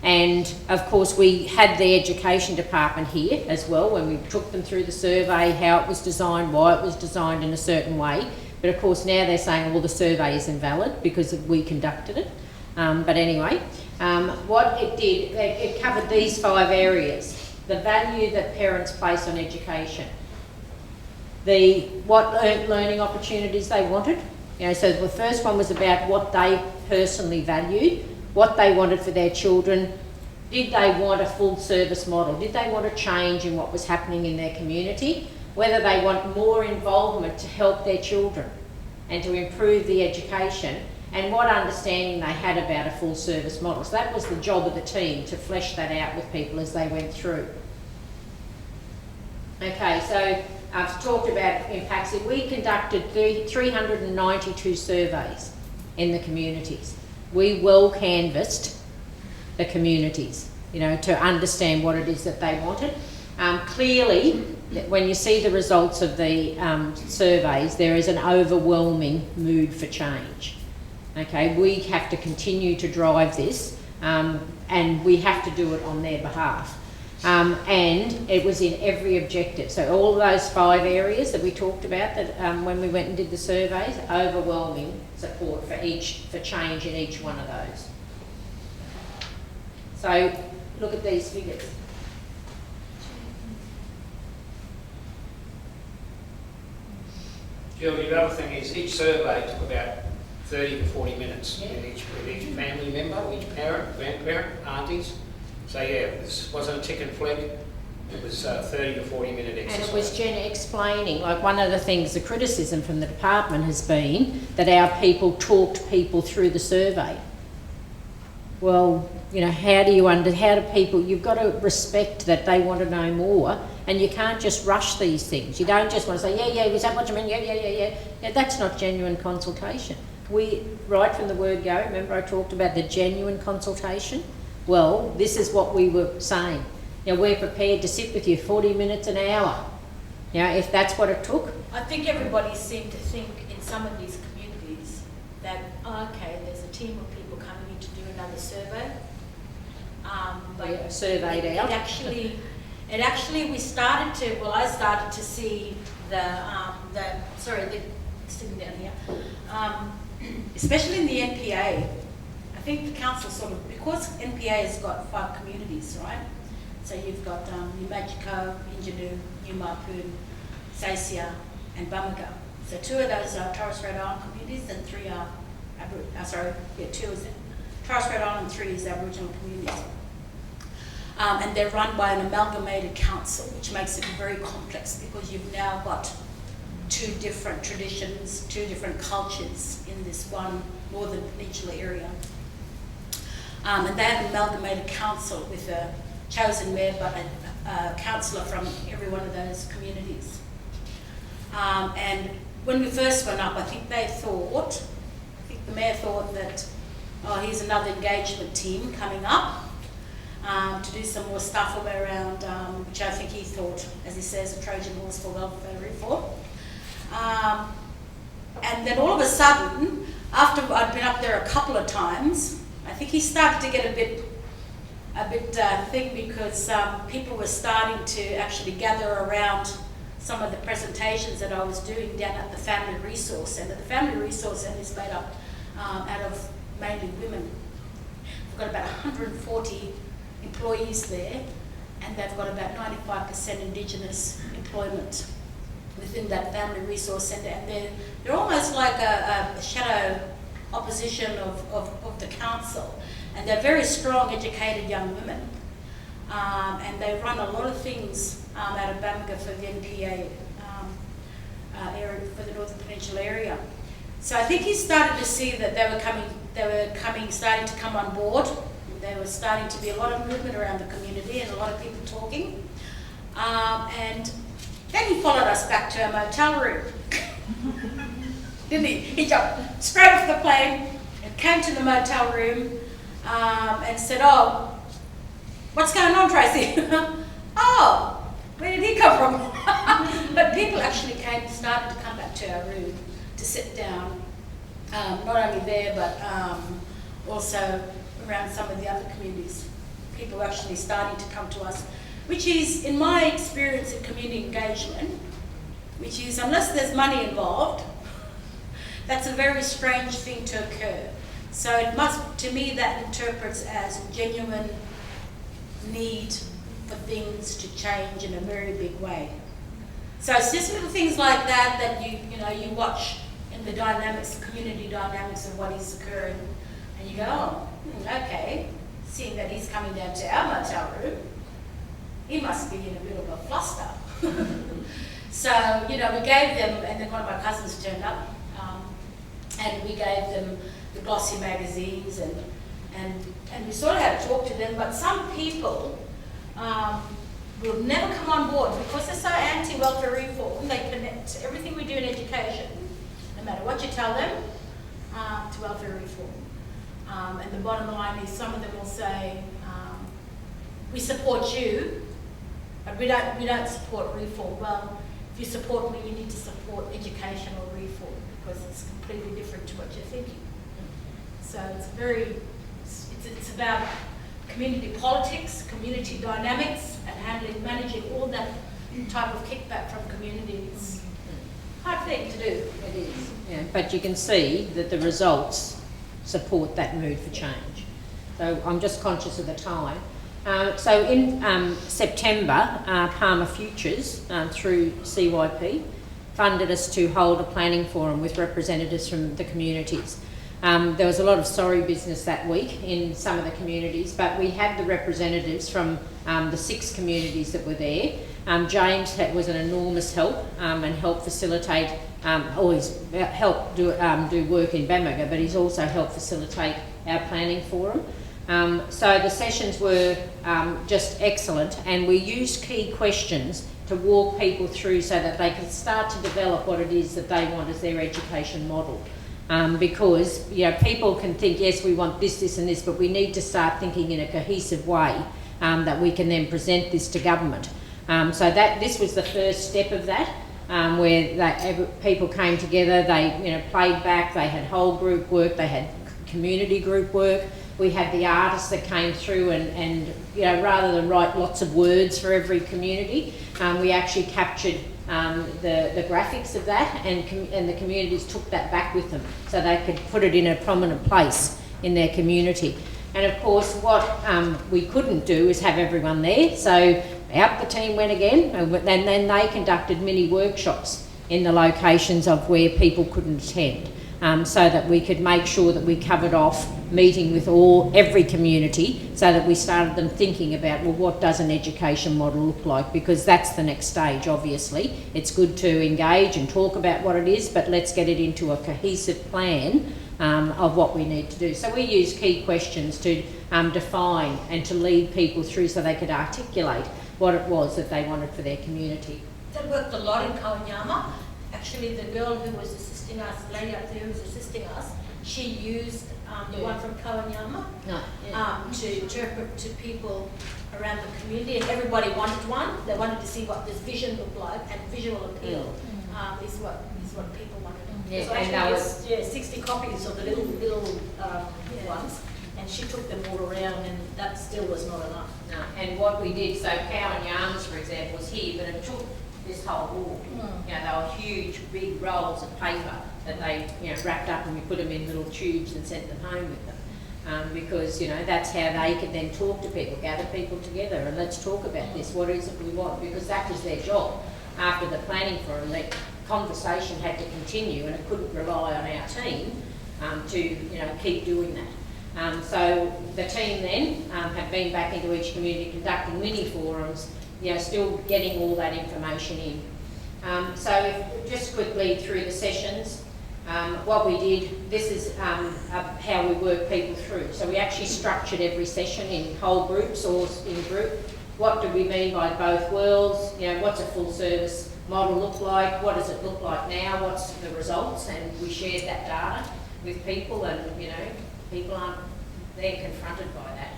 And of course we had the education department here as well when we took them through the survey, how it was designed, why it was designed in a certain way. But of course now they're saying, well, the survey is invalid because we conducted it. But anyway, what it did, it covered these 5 areas. The value that parents place on education. What learning opportunities they wanted. So the first one was about what they personally valued, what they wanted for their children. Did they want a full service model? Did they want a change in what was happening in their community? Whether they want more involvement to help their children and to improve the education, and what understanding they had about a full service model. So that was the job of the team, to flesh that out with people as they went through. Okay, so I've talked about impacts. We conducted 392 surveys in the communities. We well canvassed the communities, to understand what it is that they wanted. Clearly, when you see the results of the surveys, there is an overwhelming mood for change. Okay, we have to continue to drive this, and we have to do it on their behalf. And it was in every objective. So all those 5 areas that we talked about that when we went and did the surveys, overwhelming support for change in each one of those. So look at these figures. Julie, the other thing is each survey took about 30 to 40 minutes with each family member, each parent, grandparent, aunties. So yeah, this wasn't a tick and flick. It was 30 to 40 minute exercise. And it was Jen explaining, like one of the things, the criticism from the department has been that our people talked people through the survey. Well, you know, how do people, you've got to respect that they want to know more, and you can't just rush these things. You don't just want to say, yeah, is that what you mean? Yeah. That's not genuine consultation. We, right from the word go, remember I talked about the genuine consultation? Well, this is what we were saying. You know, we're prepared to sit with you 40 minutes, an hour. You know, if that's what it took. I think everybody seemed to think in some of these communities that, okay, there's a team of people coming in to do another survey. But surveyed out. It actually, I started to see sitting down here, especially in the NPA. I think the council because NPA has got 5 communities, right? So you've got New Magico, Injinu, New Mapoon, Sasia and Bamaga. So 2 of those are Torres Strait Island communities and 3 are, 2 is Torres Strait Island and 3 is Aboriginal communities. And they're run by an amalgamated council, which makes it very complex because you've now got 2 different traditions, 2 different cultures in this one northern peninsula area. And they have an amalgamated council with a chosen mayor, but a councillor from every one of those communities. And when we first went up, I think the mayor thought that, here's another engagement team coming up to do some more stuff around, which I think he thought, as he says, a Trojan horse for welfare reform. And then all of a sudden, after I'd been up there a couple of times, I think he started to get a bit thick because people were starting to actually gather around some of the presentations that I was doing down at the Family Resource Centre. The Family Resource Centre is made up out of mainly women. We've got about 140 employees there, and they've got about 95% Indigenous employment within that Family Resource Centre, and they're almost like a shadow opposition of the council, and they're very strong, educated young women, and they run a lot of things out of Bamaga for the NPA area, for the Northern Peninsula area. So I think he started to see that starting to come on board. There was starting to be a lot of movement around the community and a lot of people talking. And then he followed us back to our motel room. Didn't he? He jumped straight off the plane and came to the motel room and said, "Oh, what's going on, Tracy?" "Oh, where did he come from?" But people actually started to come back to our room to sit down, not only there, but also around some of the other communities. People actually starting to come to us, which is, in my experience in community engagement, which is, unless there's money involved, that's a very strange thing to occur. So it must, to me, that interprets as genuine need for things to change in a very big way. So it's just little things like that you watch in the dynamics, community dynamics of what is occurring, and you go, oh, okay, seeing that he's coming down to our motel room, he must be in a bit of a fluster. So, we gave them, and then one of my cousins turned up, and we gave them the glossy magazines, and we sort of had to talk to them, but some people will never come on board because they're so anti-welfare reform. They connect everything we do in education, no matter what you tell them, to welfare reform. And the bottom line is, some of them will say, we support you, but we don't support reform. Well, if you support me, you need to support educational reform because it's completely different to what you're thinking. So it's about community politics, community dynamics, and managing all that type of kickback from communities. Hard thing to do. It is. Yeah, but you can see that the results support that mood for change. So I'm just conscious of the time. So in September, Palmer Futures, through CYP, funded us to hold a planning forum with representatives from the communities. There was a lot of sorry business that week in some of the communities, but we had the representatives from the 6 communities that were there. James was an enormous help and helped facilitate, always helped do work in Bamaga, but he's also helped facilitate our planning forum. So the sessions were just excellent, and we used key questions to walk people through so that they can start to develop what it is that they want as their education model. Because people can think, yes, we want this, this and this, but we need to start thinking in a cohesive way that we can then present this to government. So this was the first step of that, where people came together, they played back, they had whole group work, they had community group work. We had the artists that came through and rather than write lots of words for every community, we actually captured the graphics of that, and the communities took that back with them so they could put it in a prominent place in their community. And of course what we couldn't do is have everyone there, so out the team went again, and then they conducted mini workshops in the locations of where people couldn't attend, so that we could make sure that we covered off meeting with every community, so that we started them thinking about, well, what does an education model look like? Because that's the next stage, obviously. It's good to engage and talk about what it is, but let's get it into a cohesive plan of what we need to do. So we use key questions to define and to lead people through so they could articulate what it was that they wanted for their community. That worked a lot in Kawanyama. Actually, the girl who was assisting us, the lady up there who was assisting us, she used the one from Kawanyama to interpret to people around the community, and everybody wanted one. They wanted to see what this vision looked like, and visual appeal is what people wanted. Yeah, so and actually, 60 copies of the little ones, and she took them all around, and that still was not enough. No, and what we did, so Cow and Yarns, for example, was here, but it took this whole wall. They were huge, big rolls of paper that they wrapped up, and we put them in little tubes and sent them home with them. Because that's how they could then talk to people, gather people together, and let's talk about this. What is it we want? Because that was their job. After the planning forum, the conversation had to continue, and it couldn't rely on our team to keep doing that. So the team then have been back into each community conducting mini forums, still getting all that information in. So just quickly through the sessions, what we did, this is how we work people through. So we actually structured every session in whole groups or in group. What do we mean by both worlds? What's a full service model look like? What does it look like now? What's the results? And we shared that data with people, and people they're confronted by that.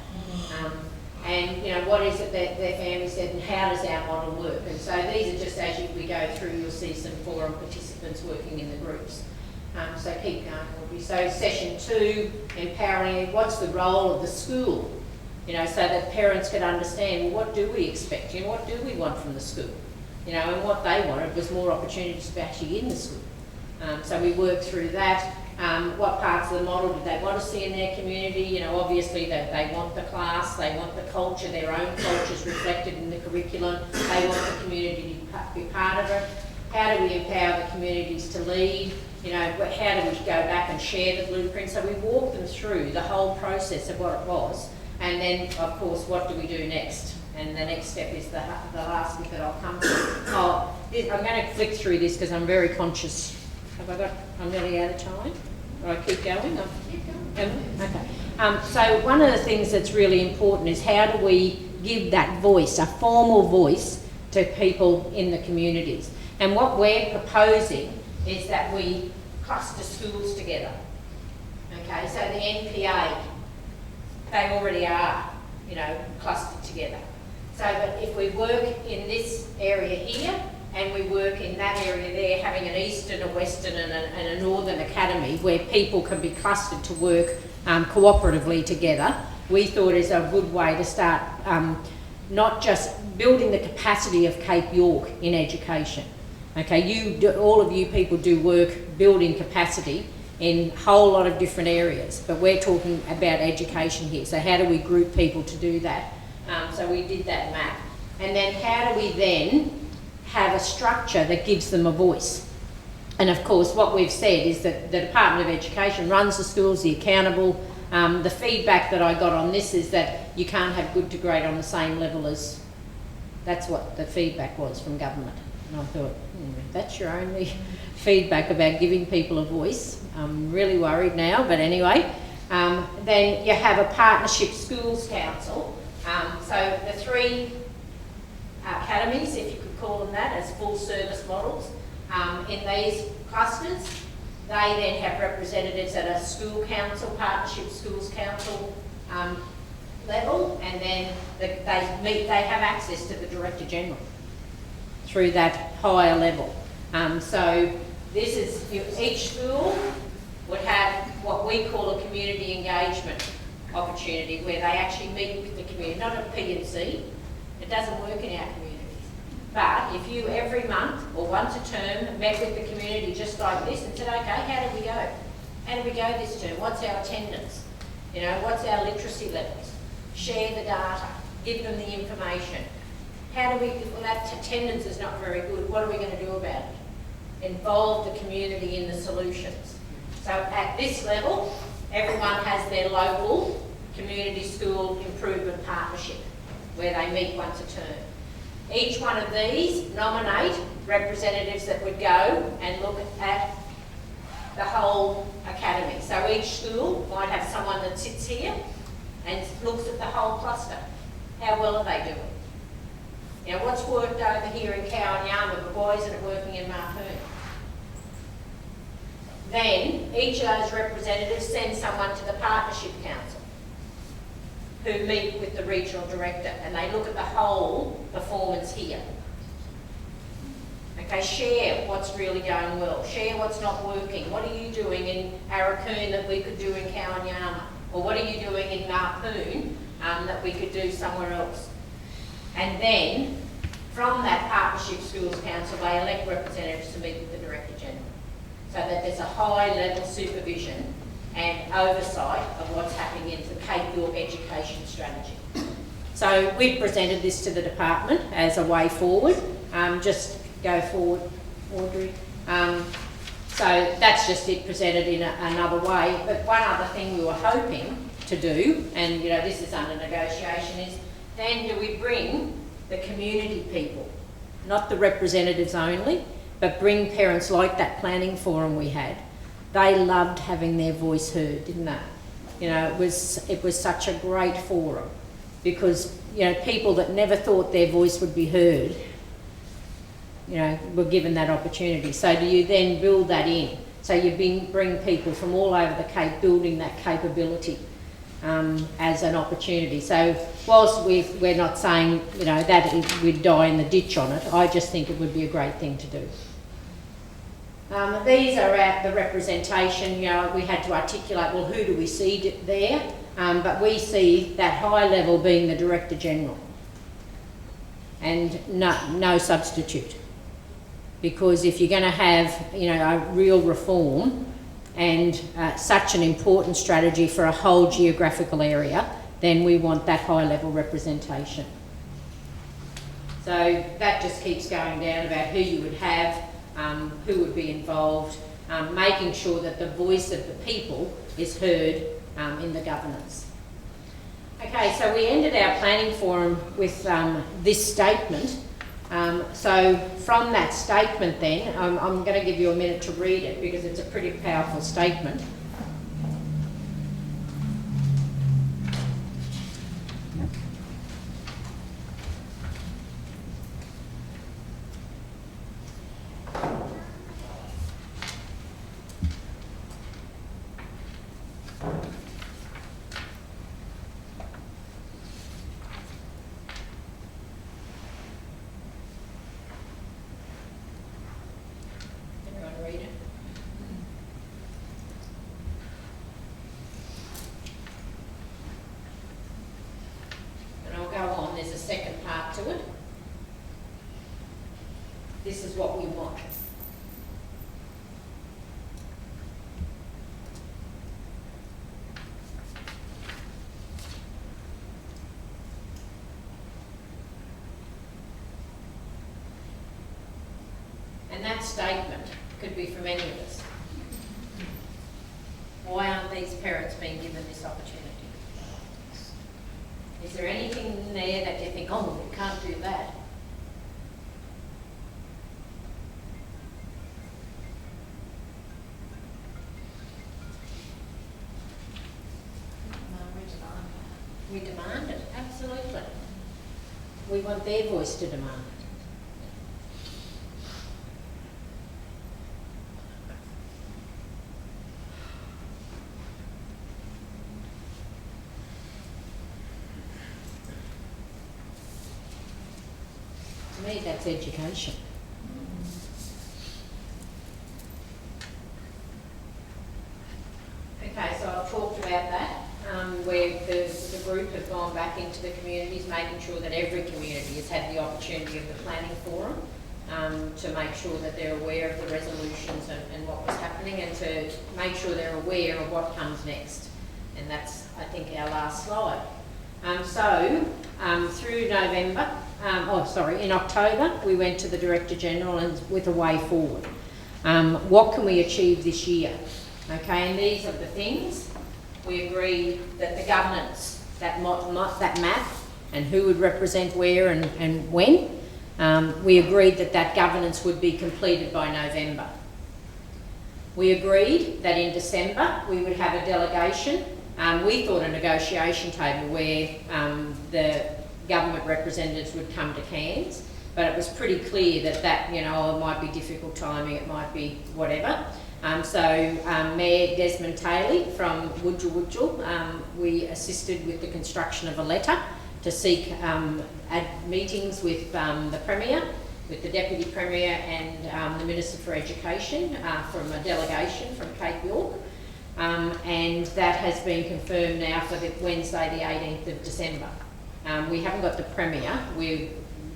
And what is it that their family said, and how does our model work? And so these are just, as we go through, you'll see some forum participants working in the groups. So keep going, Audrey. So session 2, empowering, what's the role of the school? So that parents could understand, well, what do we expect? What do we want from the school? And what they wanted was more opportunities to be actually in the school. So we worked through that. What parts of the model did they want to see in their community? Obviously they want the class, they want the culture, their own cultures reflected in the curriculum. They want the community to be part of it. How do we empower the communities to lead? How do we go back and share the blueprint? So we walked them through the whole process of what it was. And then, of course, what do we do next? And the next step is the last bit that I'll come to. I'm going to flick through this because I'm very conscious. I'm nearly out of time. Or I keep going? Okay. So one of the things that's really important is how do we give that voice, a formal voice, to people in the communities. And what we're proposing is that we cluster schools together. Okay, so the NPA, they already are, clustered together. So but if we work in this area here, and we work in that area there, having an eastern, a western and a northern academy where people can be clustered to work cooperatively together, we thought is a good way to start not just building the capacity of Cape York in education. Okay, all of you people do work building capacity in a whole lot of different areas, but we're talking about education here. So how do we group people to do that? So we did that map. And then how do we then have a structure that gives them a voice? And of course, what we've said is that the Department of Education runs the schools, the accountable. The feedback that I got on this is that you can't have good to great on the same level as, that's what the feedback was from government. And I thought, if that's your only feedback about giving people a voice, I'm really worried now, but anyway. Then you have a partnership schools council. So the 3 academies, if you could call them that, as full service models, in these clusters, they then have representatives at a school council, partnership schools council level, and then they have access to the Director General through that higher level. So this is, each school would have what we call a community engagement opportunity, where they actually meet with the community, not a P&C. It doesn't work in our communities. But if you every month or once a term met with the community just like this and said, okay, how did we go? How did we go this term? What's our attendance? You know, what's our literacy levels? Share the data, give them the information. How do we, well, that attendance is not very good. What are we going to do about it? Involve the community in the solutions. So at this level, everyone has their local community school improvement partnership where they meet once a term. Each one of these nominate representatives that would go and look at the whole academy. So each school might have someone that sits here and looks at the whole cluster. How well are they doing? You know, what's worked over here in Kowanyama, but why isn't it working in Marpoon? Then each of those representatives sends someone to the Partnership Council who meet with the regional director, and they look at the whole performance here. Okay, share what's really going well, share what's not working. What are you doing in Arakoon that we could do in Kowanyama? Or what are you doing in Marpoon that we could do somewhere else? And then, from that Partnership Schools Council, they elect representatives to meet with the Director General, so that there's a high level supervision and oversight of what's happening in the Cape York education strategy. So we've presented this to the department as a way forward. Just go forward, Audrey. So that's just it presented in another way. But one other thing we were hoping to do, and you know this is under negotiation, is then do we bring the community people, not the representatives only, but bring parents like that planning forum we had. They loved having their voice heard, didn't they? You know, it was such a great forum because, you know, people that never thought their voice would be heard, you know, were given that opportunity. So do you then build that in? So you bring people from all over the Cape building that capability as an opportunity. So whilst we're not saying, you know, that we'd die in the ditch on it, I just think it would be a great thing to do. These are at the representation. You know, we had to articulate, well, who do we see there? But we see that high level being the Director General and no substitute. Because if you're going to have, you know, a real reform and such an important strategy for a whole geographical area, then we want that high level representation. So that just keeps going down about who you would have, who would be involved, making sure that the voice of the people is heard in the governance. Okay, so we ended our planning forum with this statement. So from that statement then, I'm going to give you a minute to read it because it's a pretty powerful statement. this is what we want. And that statement could be from any of us. Why aren't these parents being given this opportunity? Is there anything in there that you think, oh, we can't do that? We demand it, absolutely. We want their voice to demand it. To me, that's education. Okay, so I've talked about that, where the group have gone back into the communities, making sure that every community has had the opportunity of the planning forum, to make sure that they're aware of the resolutions and what was happening, and to make sure they're aware of what comes next. And that's, I think, our last slide. Through November, in October, we went to the Director General and with a way forward. What can we achieve this year? Okay, and these are the things. We agreed that the governance, that map, and who would represent where and when, we agreed that governance would be completed by November. We agreed that in December we would have a delegation. We thought a negotiation table where the government representatives would come to Cairns, but it was pretty clear that it might be difficult timing, it might be whatever. Mayor Desmond Taylor from Wujal, we assisted with the construction of a letter to seek meetings with the Premier, with the Deputy Premier and the Minister for Education from a delegation from Cape York. And that has been confirmed now for the Wednesday the 18th of December. We haven't got the Premier. We're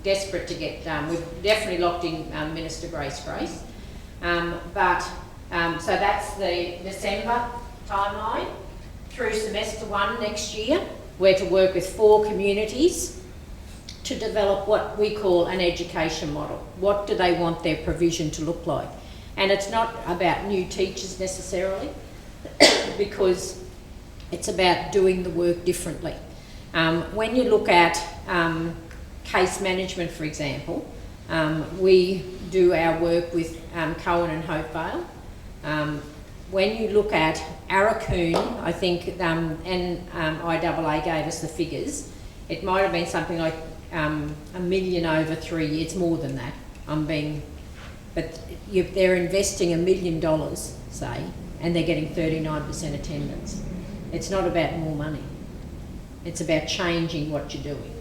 desperate to get, we've definitely locked in Minister Grace. So that's the December timeline. Through semester 1 next year, we're to work with 4 communities to develop what we call an education model. What do they want their provision to look like? And it's not about new teachers necessarily, because it's about doing the work differently. When you look at case management, for example, we do our work with Cohen and Hopevale. When you look at Arakoon, I think, and IAA gave us the figures, it might have been something like $1 million over 3 years. It's more than that. But they're investing $1 million, say, and they're getting 39% attendance. It's not about more money. It's about changing what you're doing.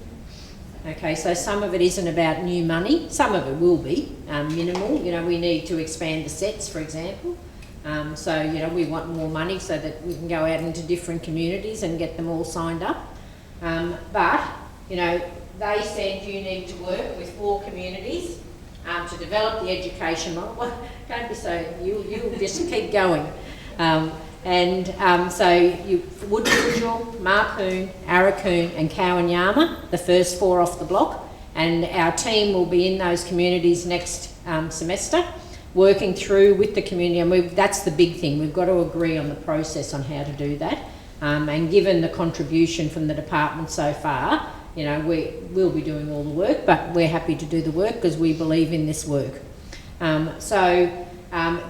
Okay, so some of it isn't about new money. Some of it will be minimal. We need to expand the sets, for example. We want more money so that we can go out into different communities and get them all signed up. They said you need to work with 4 communities to develop the education model. Well, don't be so, you'll just keep going. Wujal, Marpoon, Arakoon and Kowanyama, the first 4 off the block, and our team will be in those communities next semester, working through with the community, and that's the big thing. We've got to agree on the process on how to do that, and given the contribution from the department so far, we'll be doing all the work, but we're happy to do the work because we believe in this work.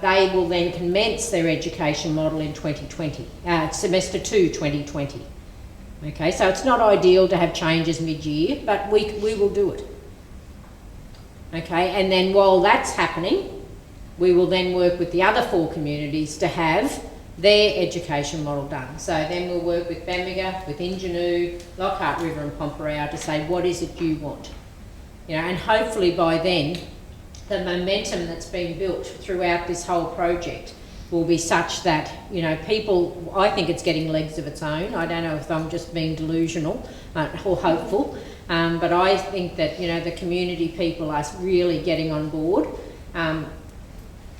They will then commence their education model in 2020, semester 2, 2020. Okay, so it's not ideal to have changes mid-year, but we will do it. Okay, and then while that's happening, we will then work with the other 4 communities to have their education model done. So then we'll work with Bamaga, with Injinoo, Lockhart River and Pomperau to say, what is it you want? And hopefully by then, the momentum that's been built throughout this whole project will be such that, I think it's getting legs of its own. I don't know if I'm just being delusional or hopeful, But I think that, you know, the community people are really getting on board.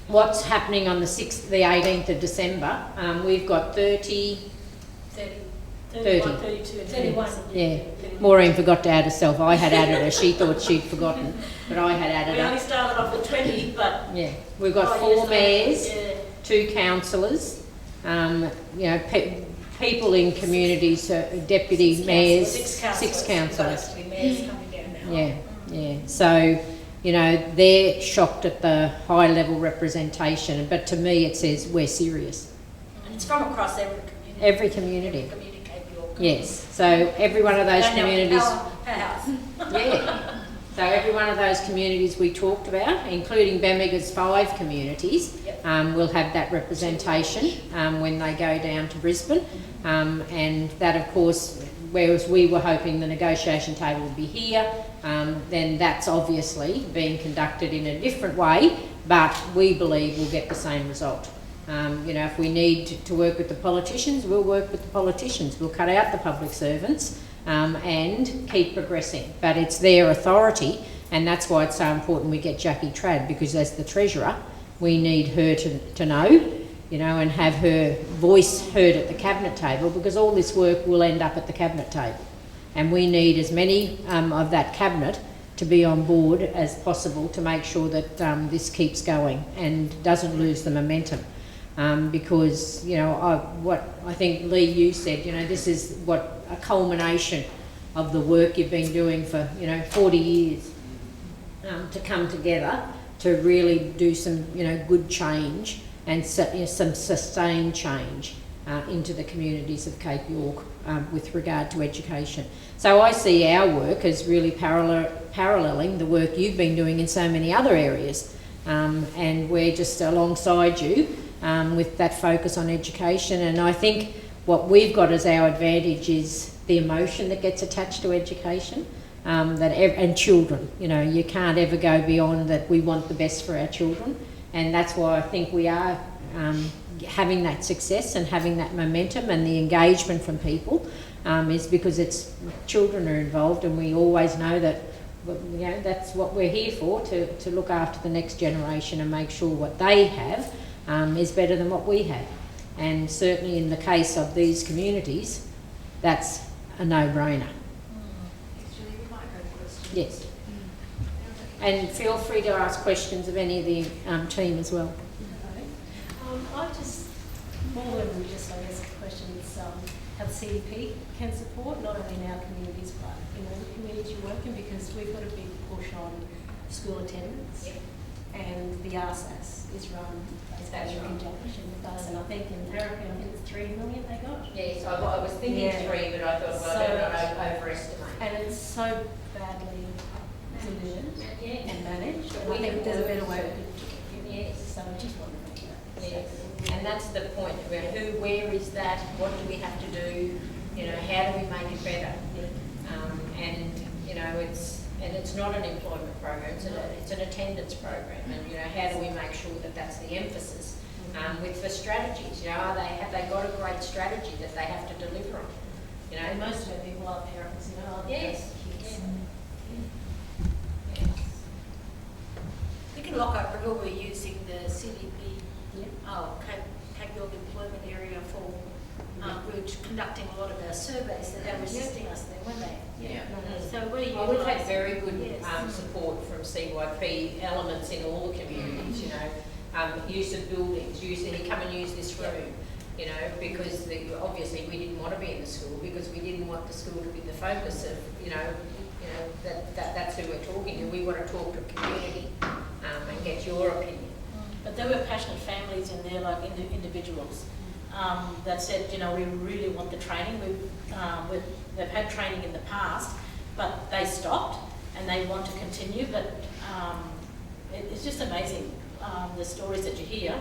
What's happening on the 18th of December, we've got 31, 32, and 31. Yeah, Maureen forgot to add herself. I had added her. She thought she'd forgotten, but I had added We her. only started off with 20, but... Yeah, we've got 4 yes, mayors, yeah. 2 councillors, you know, people in communities, deputy mayors, 6 councillors. Actually, mayors coming down now. Yeah, yeah. So, you know, they're shocked at the high level representation, but to me it says we're serious. And it's from across every community. Every community. Every community, Cape York. Yes, so every one of those Don't have communities. powerhouse. Yeah. So every one of those communities we talked about, including Bamaga's 5 communities, Yep. will have that representation when they go down to Brisbane. And that, of course, whereas we were hoping the negotiation table would be here, then that's obviously being conducted in a different way, but we believe we'll get the same result. You know, if we need to work with the politicians, we'll work with the politicians. We'll cut out the public servants and keep progressing. But it's their authority, and that's why it's so important we get Jackie Tradd, because as the Treasurer, we need her to know, you know, and have her voice heard at the Cabinet table, because all this work will end up at the Cabinet table. And we need as many of that Cabinet to be on board as possible to make sure that this keeps going and doesn't lose the momentum. Because, you know, what I think, Lee, you said, you know, this is a culmination of the work you've been doing for, you know, 40 years to come together to really do some, you know, good change and some sustained change into the communities of Cape York with regard to education. So I see our work as really paralleling the work you've been doing in so many other areas, and we're just alongside you with that focus on education. And I think what we've got as our advantage is the emotion that gets attached to education, and children. You know, you can't ever go beyond that. We want the best for our children, and that's why I think we are having that success and having that momentum and the engagement from people is because it's children are involved, and we always know that, you know, that's what we're here for, to look after the next generation and make sure what they have is better than what we have. And certainly in the case of these communities, that's a no-brainer. Yes. And feel free to ask questions of any of the team as well. I just, more than just, I guess, questions how the CDP can support, not only in our communities, but in all the communities you work in, because we've got a big push on school attendance. Yep. And the RSAS is run basically in conjunction with us, and I think in Paragon, I think it's 3 million they got. Yes, I was thinking 3, but I thought, well, I don't want to overestimate. And it's so badly delivered Yeah. and managed, and We I think have there's a worked better way through. we could Yes. So I just want to make that. Yes, and that's the point, about where is that, what do we have to do, you know, how do we make it better? And, you know, it's not an employment program, it's an attendance program, and, you know, how do we make sure that that's the emphasis? With the strategies, you know, have they got a great strategy that they have to deliver on? You know, And most of our people are parents, you know, are Yes. kids. Yes. You can lock up River, we're using the CDP, Yep. Cape York Employment Area for, we're conducting a lot of our surveys, that they're assisting us there, weren't they? Yeah. So we're Well, we've had utilising- very good Yes. support from CYP elements in all the communities, you know, use of buildings, come and use this room, you know, because obviously we didn't want to be in the school, because we didn't want the school to be the focus of, you know, that's who we're talking to. We want to talk to community and get your opinion. But there were passionate families in there, like individuals, that said, you know, we really want the training. They've had training in the past, but they stopped and they want to continue. But it's just amazing, the stories that you hear.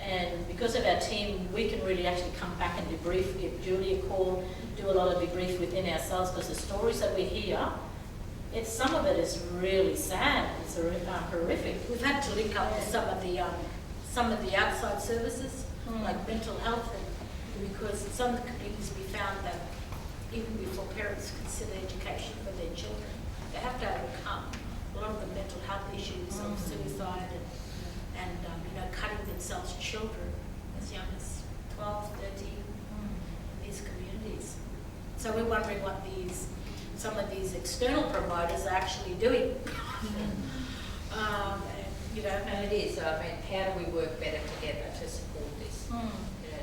And because of our team, we can really actually come back and debrief, give Julie a call, do a lot of debrief within ourselves, because the stories that we hear, some of it is really sad. It's horrific. We've had to link up with some of the outside services, like mental health, because some of the communities we found that even before parents consider education for their children. They have to overcome a lot of the mental health issues of suicide and cutting themselves children as young as 12, 13 in these communities. So we're wondering what some of these external providers are actually doing. And it is. I mean, how do we work better together to support this?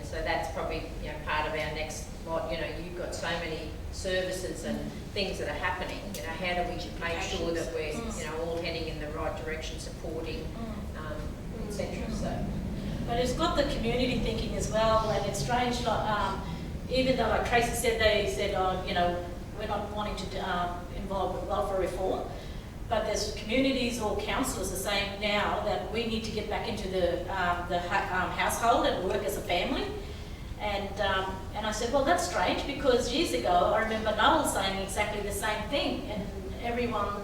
So that's probably part of our next lot. You've got so many services and things that are happening. How do we make sure that we're all heading in the right direction, supporting, etc. So, But it's got the community thinking as well, and it's strange. Even though, like Tracy said, they said, we're not wanting to involve with welfare reform. But there's communities or councillors are saying now that we need to get back into the household and work as a family. And I said, well, that's strange, because years ago I remember Noel saying exactly the same thing, and everyone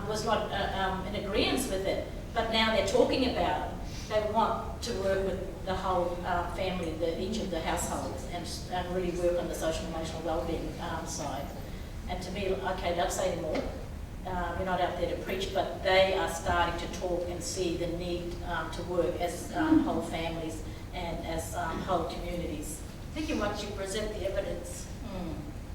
was not in agreement with it. But now they're talking about it. They want to work with the whole family, each of the households, and really work on the social and emotional wellbeing side. And to me, okay, don't say anymore. We're not out there to preach, but they are starting to talk and see the need to work as whole families and as whole communities. I think once you present the evidence,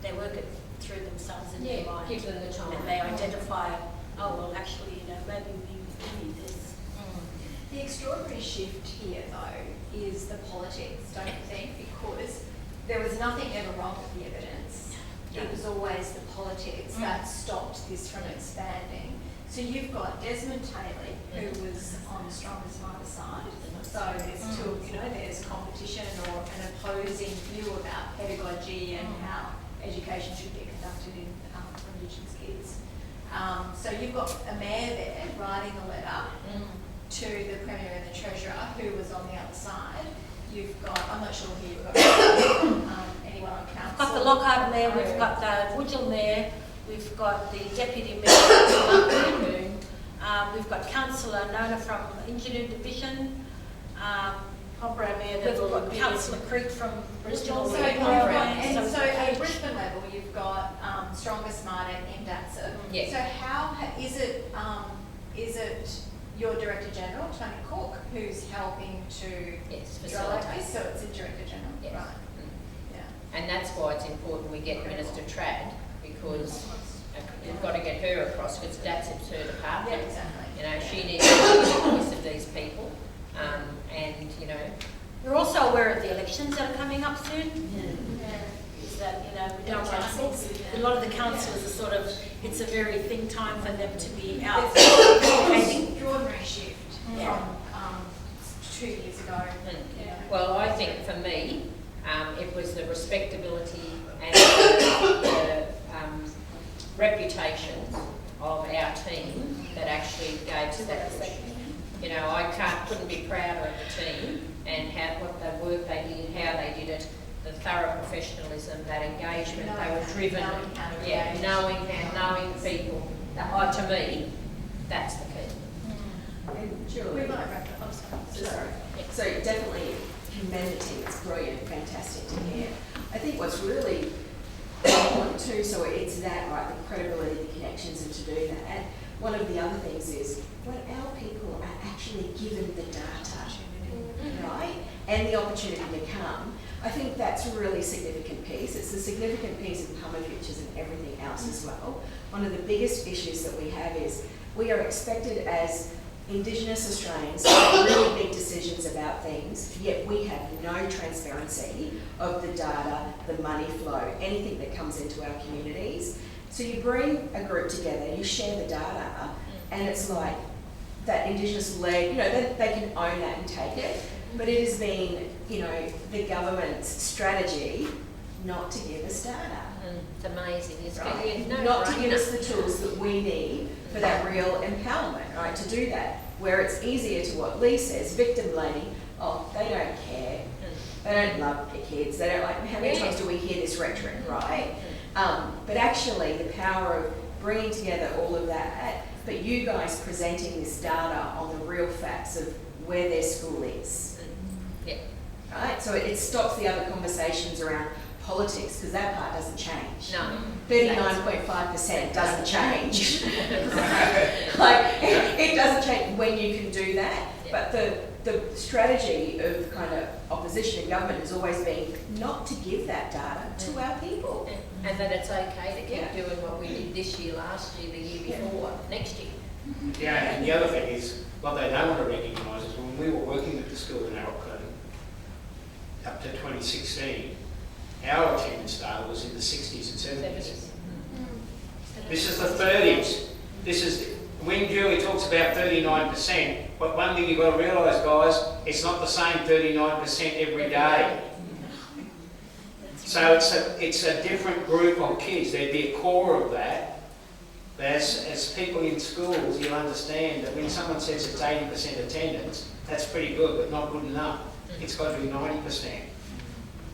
they work it through themselves in their mind. give them the time. And they identify, oh, well, actually, maybe we need this. The extraordinary shift here, though, is the politics, don't you think? Because there was nothing ever wrong with the evidence. It was always the politics that stopped this from expanding. So you've got Desmond Taylor, who was on the Strongest Smarter side. So there's there's competition or an opposing view about pedagogy and how education should be conducted for Indigenous kids. So you've got a mayor there writing a letter to the Premier and the Treasurer, who was on the other side. You've got, I'm not sure who you've got, anyone on council. We've got the Lockhart Mayor, we've got the Woodgill Mayor, we've got the Deputy Mayor, we've got Councillor Nona from Engineer Division, Opera Mayor, we've got Councillor Creek from Bristol. So, at Brisbane level, you've got Stronger, Smarter, and MDATSA. Yes. So how is it your Director General, Tony Cook, who's helping to drive this? So it's a Director General, Yes. right? Yeah. And that's why it's important we get Minister Trad, because we've got to get her across, because that's her department. Yeah, exactly. She needs to be the voice of these people. We're also aware of the elections that are coming up soon. Is that, we don't a lot of the councillors are sort of, it's a very thin time for them to be out. It's an extraordinary shift from 2 years ago. Well, I think for me, it was the respectability and the reputation of our team that actually gave us that push. I couldn't be prouder of the team and what the work they did, how they did it, the thorough professionalism, that engagement. They were driven, knowing people. To me, that's the key. And We Julie, might wrap up. I'm sorry. so definitely commend the team. It's brilliant, fantastic to hear. I think what's really important too, so it's that, right, the credibility, the connections, and to do that. And one of the other things is when our people are actually given the data, right, and the opportunity to come, I think that's a really significant piece. It's a significant piece in common futures and everything else as well. One of the biggest issues that we have is we are expected as Indigenous Australians to make really big decisions about things, yet we have no transparency of the data, the money flow, anything that comes into our communities. So you bring a group together, you share the data, and it's like that Indigenous leg, they can own that and take it. But it has been, the government's strategy not to give us data. It's amazing, isn't Right. it? Not to give us the tools that we need for that real empowerment, right? To do that, where it's easier to what Lee says, victim blaming. Oh, they don't care. They don't love their kids. They don't like. How many times do we hear this rhetoric, right? But actually, the power of bringing together all of that, but you guys presenting this data on the real facts of where their school is. Yeah. Right? So it stops the other conversations around politics, because that part doesn't change. No. 39.5% doesn't change. Like, it doesn't change when you can do that, but the strategy of kind of opposition and government has always been not to give that data to our people. And that it's okay to keep Yeah. doing what we did this year, last year, the year before, next year. Yeah, and the other thing is, what they don't want to recognise is when we were working at the school in Arakoon, up to 2016, our attendance data was in the 60s and 70s. This is the 30s. This is, when Julie talks about 39%, but one thing you've got to realise, guys, it's not the same 39% every day. So it's a different group of kids. There'd be a core of that. But as people in schools, you'll understand that when someone says it's 80% attendance, that's pretty good, but not good enough. It's got to be 90%.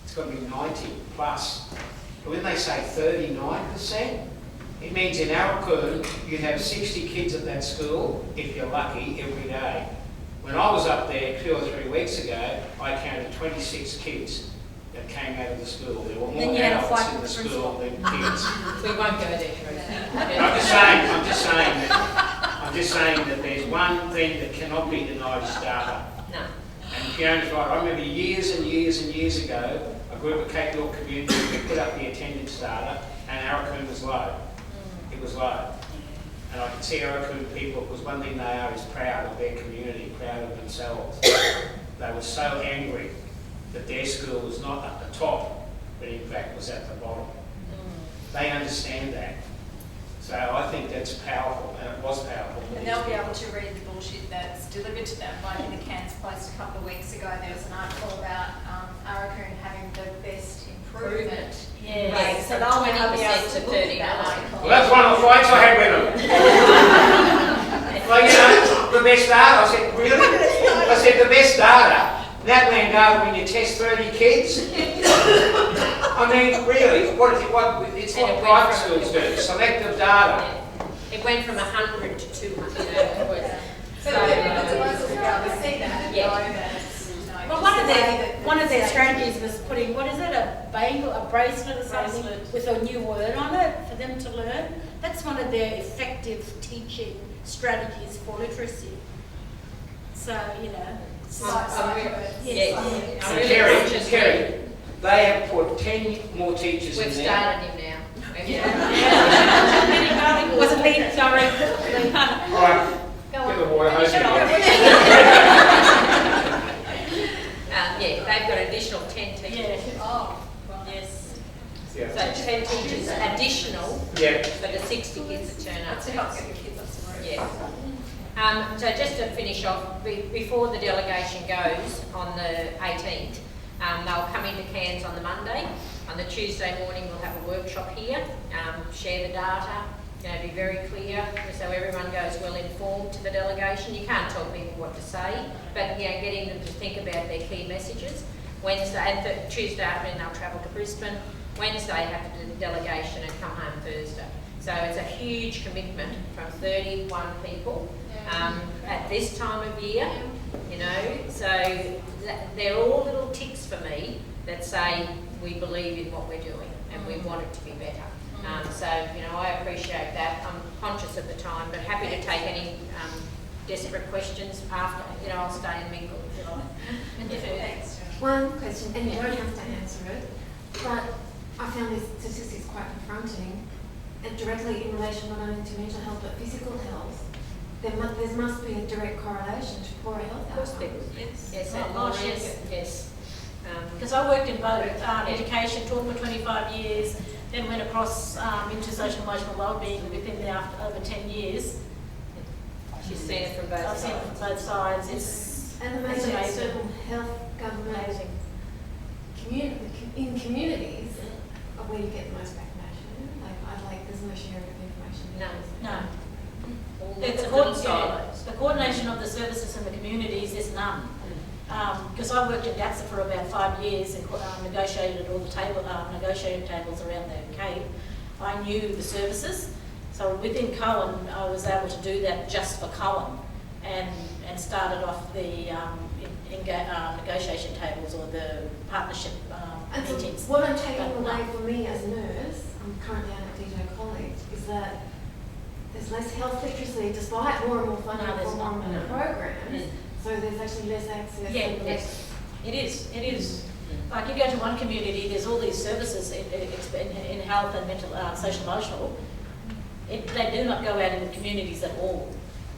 It's got to be 90 plus. But when they say 39%, it means in Arakoon, you'd have 60 kids at that school, if you're lucky, every day. When I was up there 2 or 3 weeks ago, I counted 26 kids that came out of the school. There were more adults in the school than kids. We won't go there, Teresa. I'm just saying that there's one thing that cannot be denied is data. No. And Fiona's right. I remember years and years and years ago, a group of Cape York communities, we put up the attendance data, and Arakoon was low. It was low. And I can see Arakoon people, because one thing they are is proud of their community, proud of themselves. They were so angry that their school was not at the top, but in fact was at the bottom. They understand that. So I think that's powerful, and it was powerful. And they'll be able to read the bullshit that's delivered to them. Like in the Cairns Post a couple of weeks ago, there was an article about Arakoon having the best improvement Yes. rate. So they'll be able 20% to to look at that 39. article. Well, that's one of the fights I had with them. Well, you know, the best data. I said, really? I said, the best data? NAPLAN data when you test 30 kids? I mean, really, it's And what it went private from- schools do, selective data. It went from 100 to 200. It was, So the locals will be able to see that and Yeah. know that it's, you know, Well, one of their strategies was putting, what is it, a bangle, a bracelet or something Bracelet. with a new word on it for them to learn. That's one of their effective teaching strategies for literacy. So, you know. yeah. So Kerry, they have put 10 more teachers We've in there. started him now. Wasn't me, sorry. All right, get the water hose. Yeah, they've got an additional 10 teachers. Yeah. Oh, well, Yes. Yeah. So 10 teachers additional Yeah. for the 60 kids that turn up. that's to help get the kids up to the road. Yeah. So just to finish off, before the delegation goes on the 18th, they'll come into Cairns on the Monday. On the Tuesday morning, we'll have a workshop here, share the data, be very clear, so everyone goes well informed to the delegation. You can't tell people what to say, but getting them to think about their key messages. Tuesday afternoon, they'll travel to Brisbane. Wednesday, have to do the delegation and come home Thursday. So it's a huge commitment from 31 people at this time of year, so they're all little ticks for me that say we believe in what we're doing and we want it to be better. I appreciate that. I'm conscious of the time, but happy to take any desperate questions after. I'll stay and mingle if you like. Thanks, Jo. One question, and you don't have to answer it, but I found this statistics quite confronting, and directly in relation not only to mental health but physical health. There must be a direct correlation to poorer health Of course outcomes. there is. Yes, Oh, and gosh, more yes. yes. Because I worked in both education, taught for 25 years, then went across into social emotional wellbeing within over 10 years. She's seen it from both I've seen it sides. from both sides. It's And the It's major amazing. external health government amazing. in communities are where you get the most information. There's no sharing of information. No. No. All It's the the, little coord- silos. the coordination of the services in the communities is none. Because I worked in DATSA for about 5 years and negotiated all the negotiating tables around the Cape. I knew the services. So within Cohen, I was able to do that just for Cohen and started off the negotiation tables or the partnership And so meetings. what I'm taking But no. away for me as a nurse, I'm currently out at DJ College, is that there's less health literacy despite more and more funding No, there's for more and not, more no. programs. So there's actually less access. Yeah, and less- yes, it is. Like you go to one community, there's all these services in health and mental, social emotional. They do not go out in the communities at all.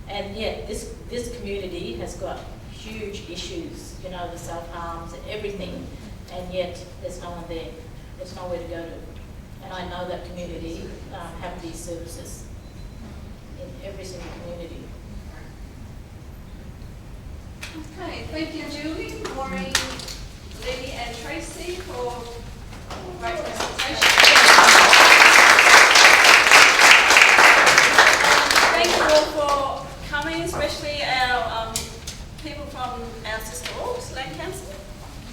And yet this community has got huge issues, you know, the self-harms and everything, and yet there's no one there. There's nowhere to go to. And I know that community have these services in every single community. Okay, thank you Julie, Maureen, Lenny and Tracy for a great presentation. Thank you all for coming, especially our people from our sister orgs, Land Council.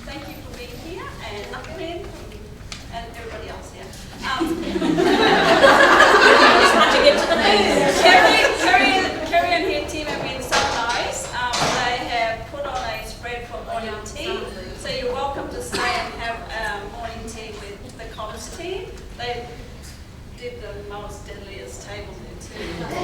Thank you for being here, and Upland and everybody else here. To get to the Kerry and her team have been so nice. They have put on a spread for morning tea, so you're welcome to stay and have morning tea with the comms team. They did the most deadliest table there too.